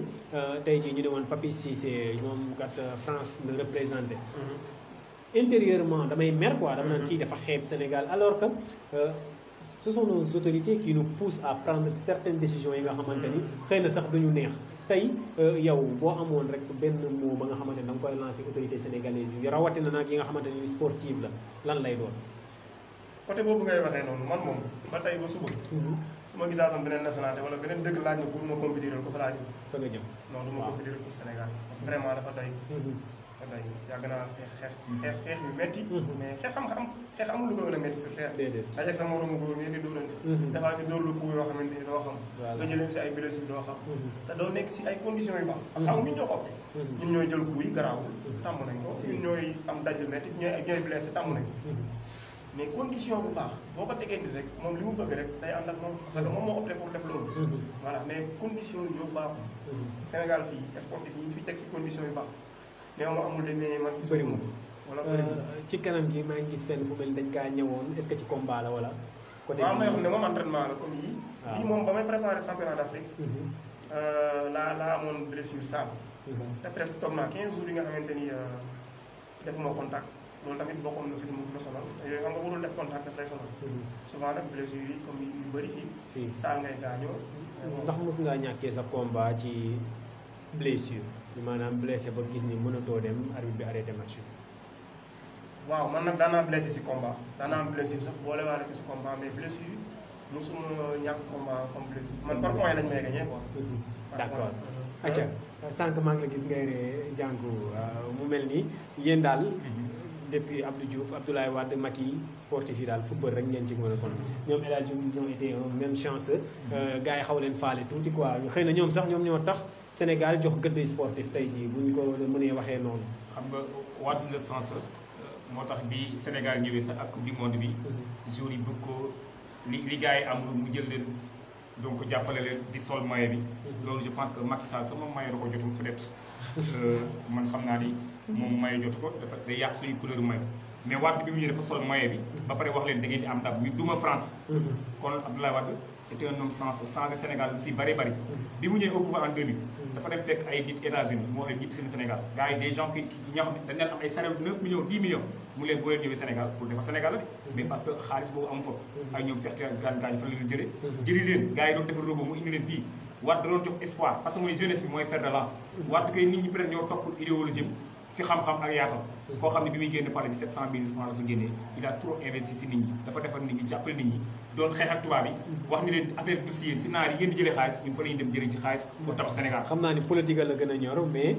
tey jii ñu ne woon Papis Cissé moom kat France la représenté. Intérieurement damay mer quoi dama naan kii dafa xeeb Sénégal alors que ce sont nos autorités qui nous poussent à prendre certaines décisions yi nga xamante ni xëy na sax duñu neex tey yow boo amoon rek benn mot ba nga xamante ni da nga koy lancer autorité sénégalaise yi rawatina nag yi nga xamante ni sportive la lan lay doon. côté boobu ngay waxee noonu man moom ba tey ba suba. su ma gisaatoon beneen nationalité wala beneen dëkk laaj na pour ma compétir ko fa laa jëm. fa nga jëm non du ma compétir pour Sénégal parce que vraiment dafa doy. day yàgg naa xeex yu métti mais xeex amul lu ko gën a métti sur terre dajeeg sa moromu góor ngeen di dóorante dafaa ngi dóor lu coup yoo xamante ni doo xam nga jëleen si ay blessure doo xam te doo nekk si ay conditions yu baax parce que xam ñun ñoo ko opté ñun ñooy jël coup yi garaawul tàmm nañ ko ñun ñooy am daj lu métti ñooy blessé tàmm nañ mais condition bu baax boo ko tegee nit rek moom li mu bëgg rek day ànd ak moom parce que moom moo opté pour def loolu voilà mais condition yi ñoo baaxul Sénégal fii sportif ñi fi teg si condition yu baax néew ma amul dañ ne man bëri moom wala ci kanam gi maa ngi gis fenn fu mel dañ kaa ñëwoon est-ce que ci combat la wala côté waaw may xam ne moom entraînement la comme yii yii moom ba may préparé championnat d'Afrique laa amoon blessure sale te presque toog naa 15 jours yi nga xamante ni defuma contact loolu tamit bokkoon na si lu mu sonal yooyu xam nga warul def contact daf lay sonal souvent nag blessure yi comme yu bëri fii sale ngay gaañoo ndax mos ngaa ñàkkee sa combat ci blessure maanaam blessé ba gis ni mënatoo dem arbitre bi arrêté match bi. waaw man nag daan naa blessé si combat daan naa am blessure sax boole waale ko si combat mais blessure mosuma ñàkk combat comme blessure man par point lañ may gagné quoi. d'accord acca sànq maa ngi la gis ngay ne jànku mu mel ni yéen daal depuis Abdou Diouf Abdoulaye Wade Macky sportif yi daal football rek ngeen ci mën a kon ñoom El Hadj ils ont été même chance gars yi xaw leen faale tuuti quoi xëy na ñoom sax ñoom ñoo tax Sénégal jox gëdd sportif tey jii buñ ko mënee waxee noonu. xam nga Wade le sens moo tax bi Sénégal ñëwee sax ak coupe du monde bi. jour yi bëgg ko li gars yi amul mu jël leen donc jàppale leen di sol maillot bi. loolu je pense que Macky Sall sama maillot da ko jotul peut-être man xam naa ni moom maillot jotu ko dafa day yàq suñu couleur maillot mais Wade bi mu ñëwee dafa sol maillot bi. ba pare wax leen da ngeen di am ndam ñu duma France. kon Abdoulaye Wade était un homme sens Sénégal lu si bari bari. bi mu ñëwee au pouvoir en 2000. dafa dem fekk ay nit États-Unis mu wax leen ñëpp seen Sénégal gars yi des gens qui ñoo xam ne dañ leen am ay salaire 9 millions 10 millions mu leen boo leen ñëwee Sénégal pour defar Sénégal la de mais parce que xaalis boobu amu fa ay ñoom certains gaañ fa la leen jëlee jëli leen gars yi doon defar robot mu indi leen fii Wade da doon jox espoir parce que mooy jeunesse bi mooy fer de lance Wade kay nit ñi peut-être ñoo topp idéologie si xam-xam ak yaatal koo xam ne bi muy génn palais bi 700 000 francs la fa génnee il a trop investi si nit ñi dafa defar nit ñi jàppale nit ñi doon xeex ak tubaab yi wax ni leen affaire du si yéen si naar yi ngeen di jëlee xaalis ñun fa la ñuy dem jëlee ci xaalis pour tabax Sénégal xam naa ni politique la gën a ñor mais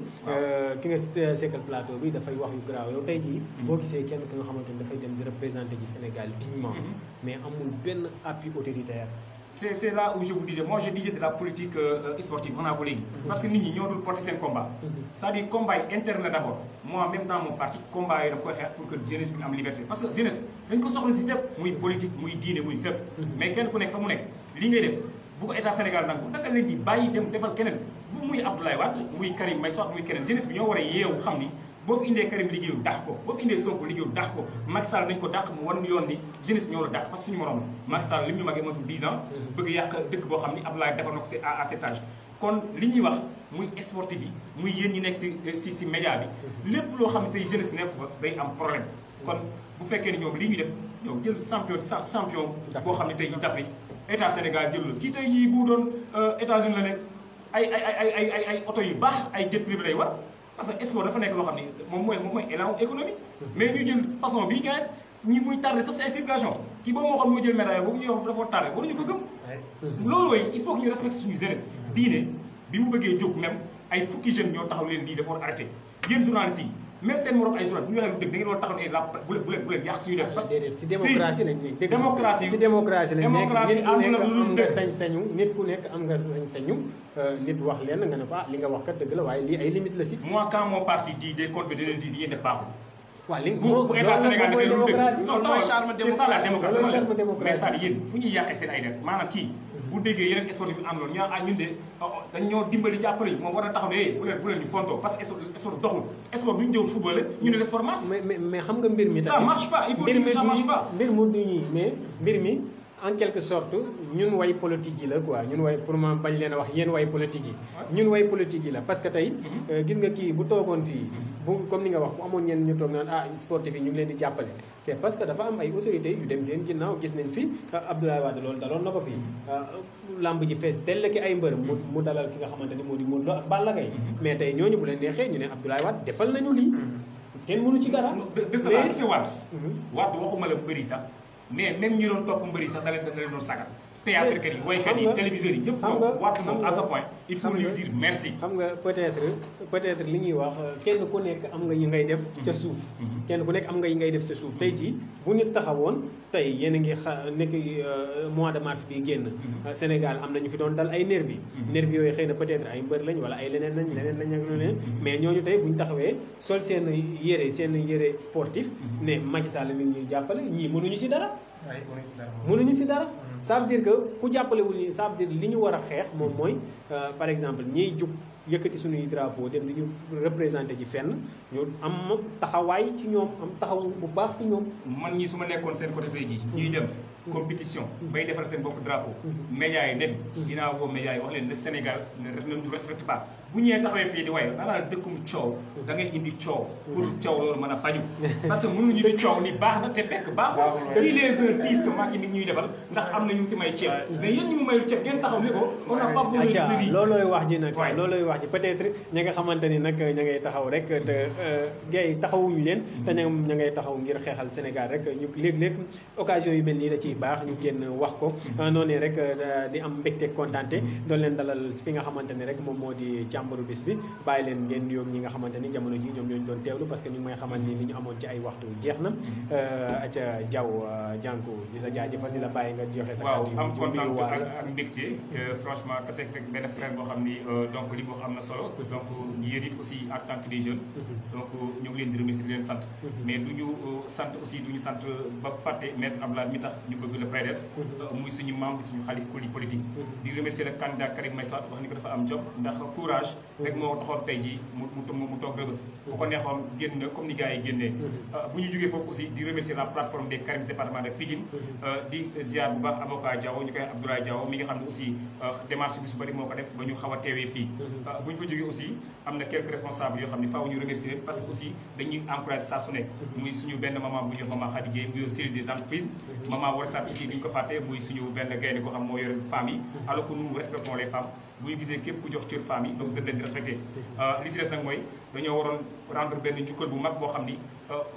ki nga sekkal plateau bi dafay wax yu garaaw yow tey jii boo gisee kenn ki nga xamante ni dafay dem di représenter ji Sénégal dignement mais amul benn appui autoritaire. C'est là où je vous disais, moi je disais de la politique sportive, on a volé. Parce que nous, nous devons porter ce combat. C'est-à-dire combat interne d'abord. Moi, même dans mon parti, combat est pour que la jeunesse ait la liberté. Parce que la jeunesse, nous sommes aussi faibles, nous politique, nous dîner, nous faibles. Mais quand on est faible, ce qu'on fait, bu état Sénégal nag bu naka leen di bàyyi dem defal keneen bu muy Abdoulaye Wade muy Karim Meïssa muy keneen jeunesse bi ñoo war a yeewu xam ni boo fi indee Karim liggéeyu dàq ko boo fi indee Sonko liggéeyu dàq ko Macky Sall dañ ko dàq mu wan yoon ni jeunesse bi ñoo la dàq parce que suñu morom la Macky Sall li mu ñu magee matul 10 ans bëgg yàq dëkk boo xam ni Abdoulaye defal na ko à cet âge kon li ñuy wax muy sportif yi muy yéen ñi nekk si média bi lépp loo xam ne tey jeunesse nekk fa day am problème kon bu fekkee ne ñoom lii ñuy def ñoom jël champion boo xam ne tey jii d'Afrique état Sénégal jël la kii tey jii bu doon États-Unis la nekk ay oto yu baax ay jet privé lay war parce que sport dafa nekk loo xam ne moom mooy élan économique mais ñu jël façon bii gars ñi muy tardé sax si ay circulation kii boobu moo xam moo jël médaille boobu ñuy wax dafa tardé waruñu ko gëm loolu il faut que ñu respecté suñu jeunesse diine bi mu bëggee jóg même ay fukki jeunes ñoo taxaw leen lii dafa war arrêté yéen journalistes yi même seen morom ay journalistes bu ñu waxee lu dëgg da ngeen war a taxaw ne la bu leen yàq suñu def parce que si démocratie lañ nekk démocratie si démocratie lañ nekk àndul ak lu am nga sañ-sañu nit ku nekk am nga sañ-sañu nit wax leen nga ne ko li nga wax kat dëgg la waaye lii ay limite la si moi quand mon parti dit des comptes da leen di yéen def baaxul waaw li bu état Sénégal dafay lu dëgg non c'est ça la démocratie mais ça yéen fu ñuy yàqee seen ay def maanaam kii bu déggee yeneen sport bi am loolu ñu ñun de dañ ñoo dimbali jàppale moom war a taxaw ne bu leen ñu fontoo parce que sport doxul sport duñu jëw football rek ñu ne le sport marche mais xam nga mbir mi ça marche pas il faut dire que ça marche pas mbir mu du ñuy mais mbir mi en quelque sorte ñun way politique yi la quoi ñun way pour ma bañ leen a wax yéen way politique yi ñun way politique yi la parce que tey gis nga kii bu toogoon fii bu comme ni nga wax bu amoon ñenn ñu toog naan sportif yi ñu ngi leen di jàppale c'est parce que dafa am ay autorités yu dem seen ginnaaw gis nañ fi Abdoulaye Wade loolu daloon na ko fii lamb ji fees dell ki ay mbër mu dalal ki nga xamante ni moo di Modou Lo ak Balla Gaye mais tey ñooñu bu leen neexee ñu ne Abdoulaye Wade defal nañu lii kenn mënu ci dara de cela gis nga Wade waxuma la mbëri sax mais même ñu doon topp mbëri sax da leen doon sagal théâtre kat yi woykat yi téléviseurs yi ñëpp Wade moom à ce point il faut lui dire merci xam nga peut-être li ñuy wax kenn ku nekk am nga yi ngay def ca suuf kenn ku nekk am nga yi ngay def ca suuf tey jii bu nit taxawoon tey yéen a ngi nekk mois de mars bi génn Sénégal am na ñu fi doon dal ay nervi yooyu xëy na peut-être ay mbër lañ wala ay leneen lañ ak leneen mais ñooñu tey buñ taxawee sol seen yére sportif ne Macky Sall mi ñuy jàppale ñii mënuñu ci dara mënuñu ci dara ça veut dire que ku jàppalewul ñi ça veut dire li ñu war a xeex moom mooy par exemple ñiy jug yëkkati suñuy drapeau dem di ñu représenté ji fenn ñu am taxawaay ci ñoom am taxaw bu baax si ñoom man ñi su ma nekkoon seen côté tey jii ñuy dem compétition bay defal seen bopp drapeau médias yi def dinaa woo médias yi wax leen ne Sénégal ne ñu respecte pas bu ñëwee taxawee fii di waaye danaa dëkkum coow da ngay indi coow pour coow loolu mën a faju parce que mënuñu di coow ni baax na te fekk baaxul si les gens disent que Macky nit ñuy defal ndax am na ñu si may ceeb mais yéen ñi mu mayul ceeb ngeen taxaw ne ko on n'a pas besoin de série loolooy wax ji nag loolooy wax ji peut-être ñi nga xamante ni nag ña ngay taxaw rek te gars yi taxawuñu leen te ña ngay taxaw ngir xeexal Sénégal rek ñu léeg-léeg occasion yu mel nii da ciy baax ñu génn wax ko noonu rek di am mbégte kontaante doon leen dalal fi nga xamante ni rek moom moo di càmbaru bis bi bàyyi leen ngeen nuyoog ñi nga xamante ni jamono ji ñoom ñooñu doon teewlu parce que ñu ngi may xamal ni li ñu amoon ci ay waxtu jeex na aca Diaw jànku di la jaajëfal di la bàyyi nga joxe sa kàddu waaw am kontaan ak mbégte franchement tase fekk benn frère boo xam ni donc li mu wax am na solo donc yéen it aussi en tant que des jeunes donc ñu ngi leen di remercier di leen sant mais du ñu sant aussi du ñu sant ba fàtte maître Abdoulaye mi tax ñu bëgg le PDS muy suñu membre suñu xalif politique di remercier le candidat Karim Meïssa Wade wax ni ko dafa am job ndax courage rek moo taxoon tey jii mu toog rëbës bu ko neexoon génn comme ni gars yi génnee bu ñu jógee foofu aussi di remercier la plateforme des Karims département de Pikine di ziar bu baax avocat Diaw ñu koy Abdoulaye Diaw mi nga xam ne aussi démarche bi su bëri moo ko def ba ñu xaw a teewee fii bu ñu fa jógee aussi am na quelques responsables yoo xam ne faaw ñu remercier leen parce que aussi dañuy encouragé saa su nekk muy suñu benn maman bu ñu wax maman Khady Dieye muy cellule des entreprises maman war saat aussi duñ ko fàtte muy suñu benn gaynde ko xam moo yore femmes yi alors que nous respectons les femmes bu ñu gisee képp ku jox cër femmes yi donc dañ leen di respecté li si des nag mooy dañoo waroon rendre benn njukkal bu mag boo xam ni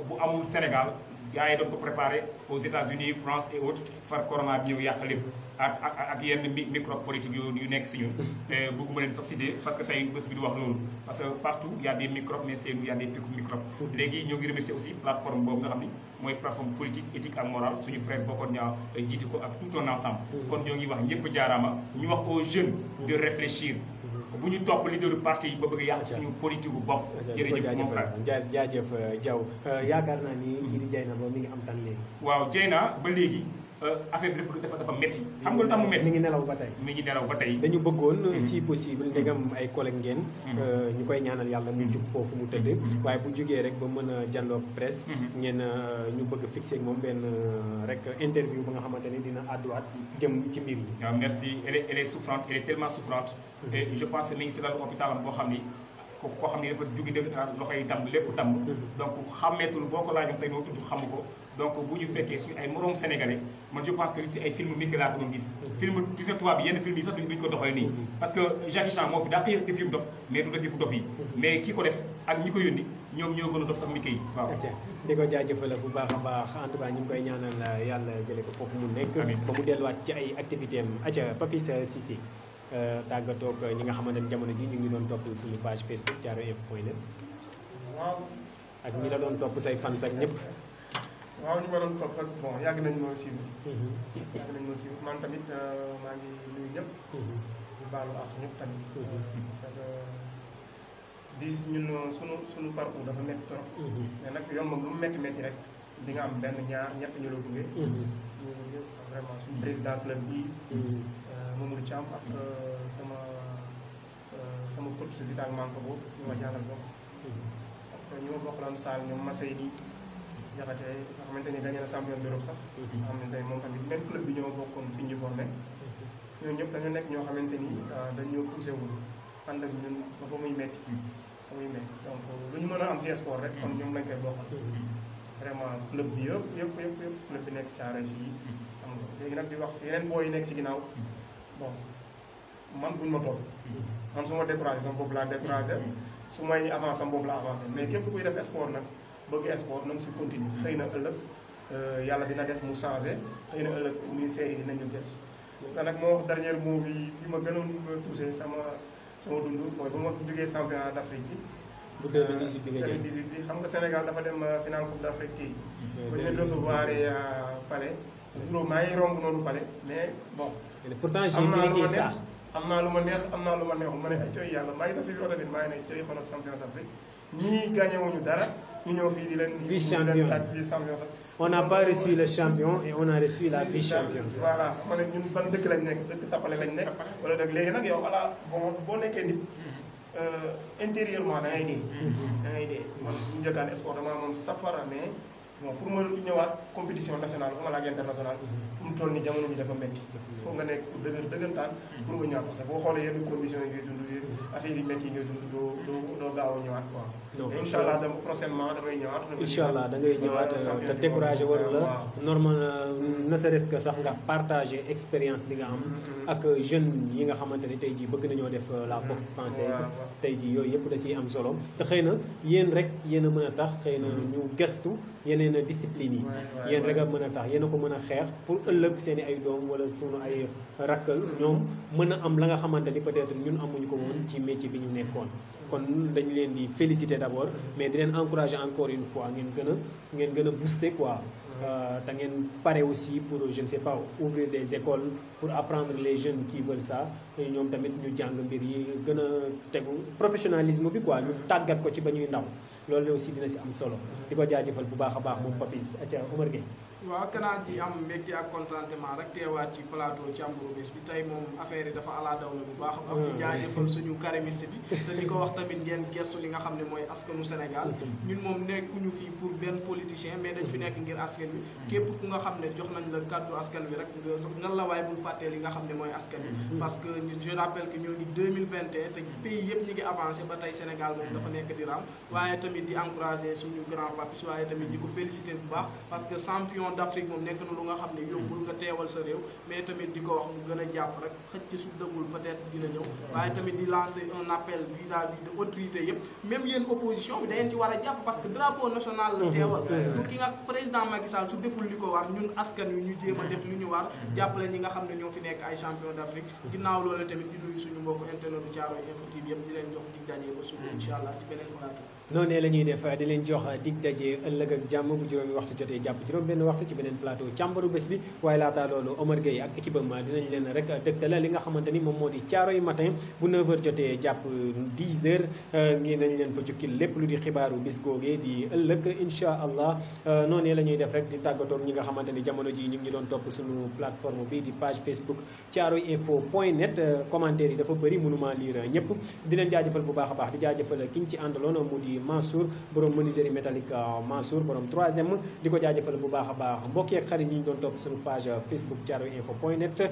bu amul Sénégal gars yi doon ko préparé aux États-Unis France et autres far corona bi ñëw yàq lépp ak yenn microbe politique yu nekk si ñun te bëgguma leen sax cité parce que tey bés bi du wax loolu parce que partout y a des microbes mais c'est nous y a des microbes léegi ñoo ngi remercier aussi plateforme boobu nga xam ni mooy plateforme politique éthique ak morale suñu frère bokkoon ñaa jiite ko ak tout un ensemble kon ñoo ngi wax ñëpp jaaraama ñu wax aux jeunes de réfléchir bu ñu topp leader parti yi ba bëgg yàq suñu politique bu bopp jërëjëf mon frère jaajëf Diaw yaakaar naa ni kii di Dieyna ba mi ngi am tan léegi waaw Dieyna ba léegi affaire bi dafa métti. xam nga lu tax mu métti mi ngi nelaw ba tey. mi ngi nelaw ba tey. dañu bëggoon si possible ndegam ay collègue ngeen. ñu koy ñaanal yàlla mu jug foofu mu tëdd. waaye bu jugee rek ba mën a jànloog presse. ngeen ñu bëgg fixé ak moom benn rek interview ba nga xamante ni dina àdduwaat jëm ci mbir yi. waaw merci elle est souffrante elle est tellement souffrante. et je pense que mi ngi si daal hôpital am boo xam ni. koo xam ne dafa jóge def loxo yi tam lépp tam donc xàmmeetul boo ko laajoon tey noo tudd xamu ko donc bu ñu fekkee suñu ay moroom sénégalais man je pense que si ay film Mickey laa ko doon gis film gis nga tubaab bi yenn film yi sax duñ ko doxalee nii parce que Jackie Chan moo fi daa xëy def yëfu dof mais du def yëfu dof yi mais ki ko def ak ñi ko yónni ñoom ñoo gën a dof sax Mickey yi waaw di ko jaajëfal bu baax a baax en tout cas ñu ngi koy ñaanal yàlla jële ko foofu mu nekk ba mu delluwaat ci ay activité am aca Papis Cissé tàggatoog ñi nga xamante ni jamono ji ñu ngi doon topp suñu page Facebook thiaroyeinfo.net waaw ak ñi la doon topp say fans ak ñëpp waaw ñu ma doon topp ak bon yàgg nañ moo suivre man tamit maa ngi nuyu ñëpp di baalu ak ñëpp tamit parce que di ñun suñu parcours dafa métti trop mais nag yoon moom lu mu métti rek di nga am benn ñaar ñett ñu la gunge ñu vraiment suñu président club bi Mamadou Thiam ak sama coach Vital Manka boobu ñu ma jàngal box ak ñu ma bokkaloon saal ñoom Maseydi Jaxate nga xamante ni gagné na champion d'Europe sax nga xamante ni moom tamit même club bi ñoo bokkoon fi ñu formé ñooñu ñëpp dañu nekk ñoo xamante ni dañoo poussé wul ànd ak ñun ba muy métti donc lu ñu mën a am si sport rek kon ñoom lañ koy bokkal vraiment club bi yëpp club bi nekk Thiaroye fii xam nga léegi nag di wax yeneen booy yi nekk si ginnaaw bon man buñ ma toll man su ma découragé sama bopp laa découragé su may avancé sama bopp laa avancé mais képp kuy def sport nag bëgg sport na nga si continuer xëy na ëllëg yàlla dina def mu changé xëy na ëllëg ministère yi dinañu gëstu te nag moo wax dernier mot bi ma gënoon touché sama dund mooy ba ma jógee championnat d'Afrique bi bu 2018 bi nga jël 2018 bi xam nga Sénégal dafa dem final coupe d'Afrique kii ba ñu leen recevoir palais jour maa ngi romb noonu palais mais bon pourtant j'ai mérité ça am naa lu ma neex am naa lu ma neexul ma ne ay coy yàlla maa ngi tax si biir oto bi maa ngi ne coy xoolal champion d'Afrique ñii gagné wuñu dara ñu ñëw fii di leen vice-champion on n'a pas reçu le champion et on a reçu la vice-champion voilà ma ne ñun ban dëkk lañ nekk dëkk tappale lañ nekk wala dëkk léegi nag yow voilà boo nekkee nit intérieurement da ngay dee man bu njëkkaan sport dama moom safara mais bon pour ma ñëwaat compétition nationale fu ma laag internationale fu mu toll nii jamono ji dafa métti foog nga nekk dëggantaan pour nga ñëwaat parce que boo xoolee yenn conditions yi ngay dund affaire yi métti yi ngay dund doo gaaw a ñëwaat quoi mais incha allah prochainement damay ñëwaat incha allah da ngay ñëwaat te découragé waru la normal ne serait-ce que sax nga partager expérience bi nga am ak jeunes yi nga xamante ne tey jii bëgg nañoo def la boxe française tey jii yooyu yëpp da ciy am solo te xëy na yéen rek yéen a mën a tax xëy na ñu gestu yeneen discipline yi yéen rek a mën a tax yéen a ko mën a xeex pour ëllëg seen i ay doom wala sunu ay rakkal ñoom mën a am la nga xamante ni peut-être ñun amuñu ko woon ci métier bi ñu nekkoon kon dañu leen di féliciter d'abord mais di leen encourager encore une fois ngeen gën a booster quoi te ngeen pare aussi pour je ne sais pas ouvrir des écoles pour apprendre les jeunes qui veulent ça ñoom tamit ñu jàng mbir yi gën a tegu professionnalisme bi quoi ñu tàggat ko ci ba ñuy ndaw loolu aussi dina si am solo di ko jaajëfal bu baax a baax moom Papis aca Omar Gueye waaw kanaa ji am mbégte ak contentement rek teewaat ci plateau càmburu bés bi tey moom affaire yi dafa ala daw la bu baax a baax di jaajëfal suñu karimiste bi te di ko wax tamit ngeen gestu li nga xam ne mooy askanu Sénégal ñun moom nekkuñu fii pour benn politicien mais dañ fi nekk ngir askan wi képp ku nga xam ne jox nañ la kàddu askan wi rek nga la waaye bul fàttee li nga xam ne mooy askan wi parce que je rappelle que ñoo ngi 2021 te pays yëpp ñu ngi avancé ba tey Sénégal moom dafa nekk di raam waaye tamit di encourager suñu grand Papis waaye tamit di ko féliciter bu baax parce que champion d'Afrique moom nekk na lu nga xam ne yombul nga teewal sa réew mais tamit di ko wax mu gën a jàpp rek xëcc su dëggul peut-être dina ñëw waaye tamit di lancer un appel vis-à-vis de autorité yëpp même yéen opposition bi da ngeen ci war a jàpp parce que drapeau national la teewal du ki nga président Macky Sall su deful li ko war ñun askan wi ñu jéem a def li ñu war jàppale ñi nga xam ne ñoo fi nekk ay champion d'Afrique ginnaaw loolu tamit di nuyu suñu mbokku internet du Thiaroye Info TV yëpp di leen jox dig daje ba suba incha allah ci beneen plateau noonu la ñuy def di leen jox dig daje ëllëg ak jàmm bu juróomi waxtu jotee jàpp juróom benn waxtu ci beneen plateau càmbaru bés bi waaye laataa loolu Omar Gueye ak équipe am dinañ leen rek dëgtal li nga xamante ni moom moo di Caaroy matin bu 9h jotee jàpp 10h ngi nañ leen fa jukkil lépp lu di xibaaru bis googee di ëllëg incha allah noonee la ñuy def rek di tàggatoo ñi nga xamante ni jamono ji ñu ngi doon topp suñu plateforme bi di page Facebook thiaroyinfo.net commentaire yi dafa bëri mënuma lire ñëpp di leen jaajëfal bu baax a baax di jaajëfal ki ñu ci àndaloon mu di Mansour borom menuiserie métallique Mansour borom 3e di ko jaajëfal bu baax a baax mbokk yeeg xarit yi ñu doon topp suñu page Facebook thiaroyinfo.net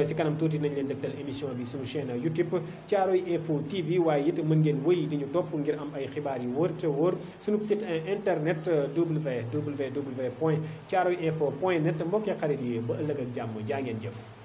si kanam tuuti nañ leen dëgtal émission bi suñu chaîne YouTube Thiaroye Info TV waaye it mën ngeen wëy di ñu topp ngir am ay xibaar yu wóor te wóor suñu site internet www.thiaroyeinfo.net mbokk yeeg xarit yi ba ëllëg ak jàmm jaa ngeen jëf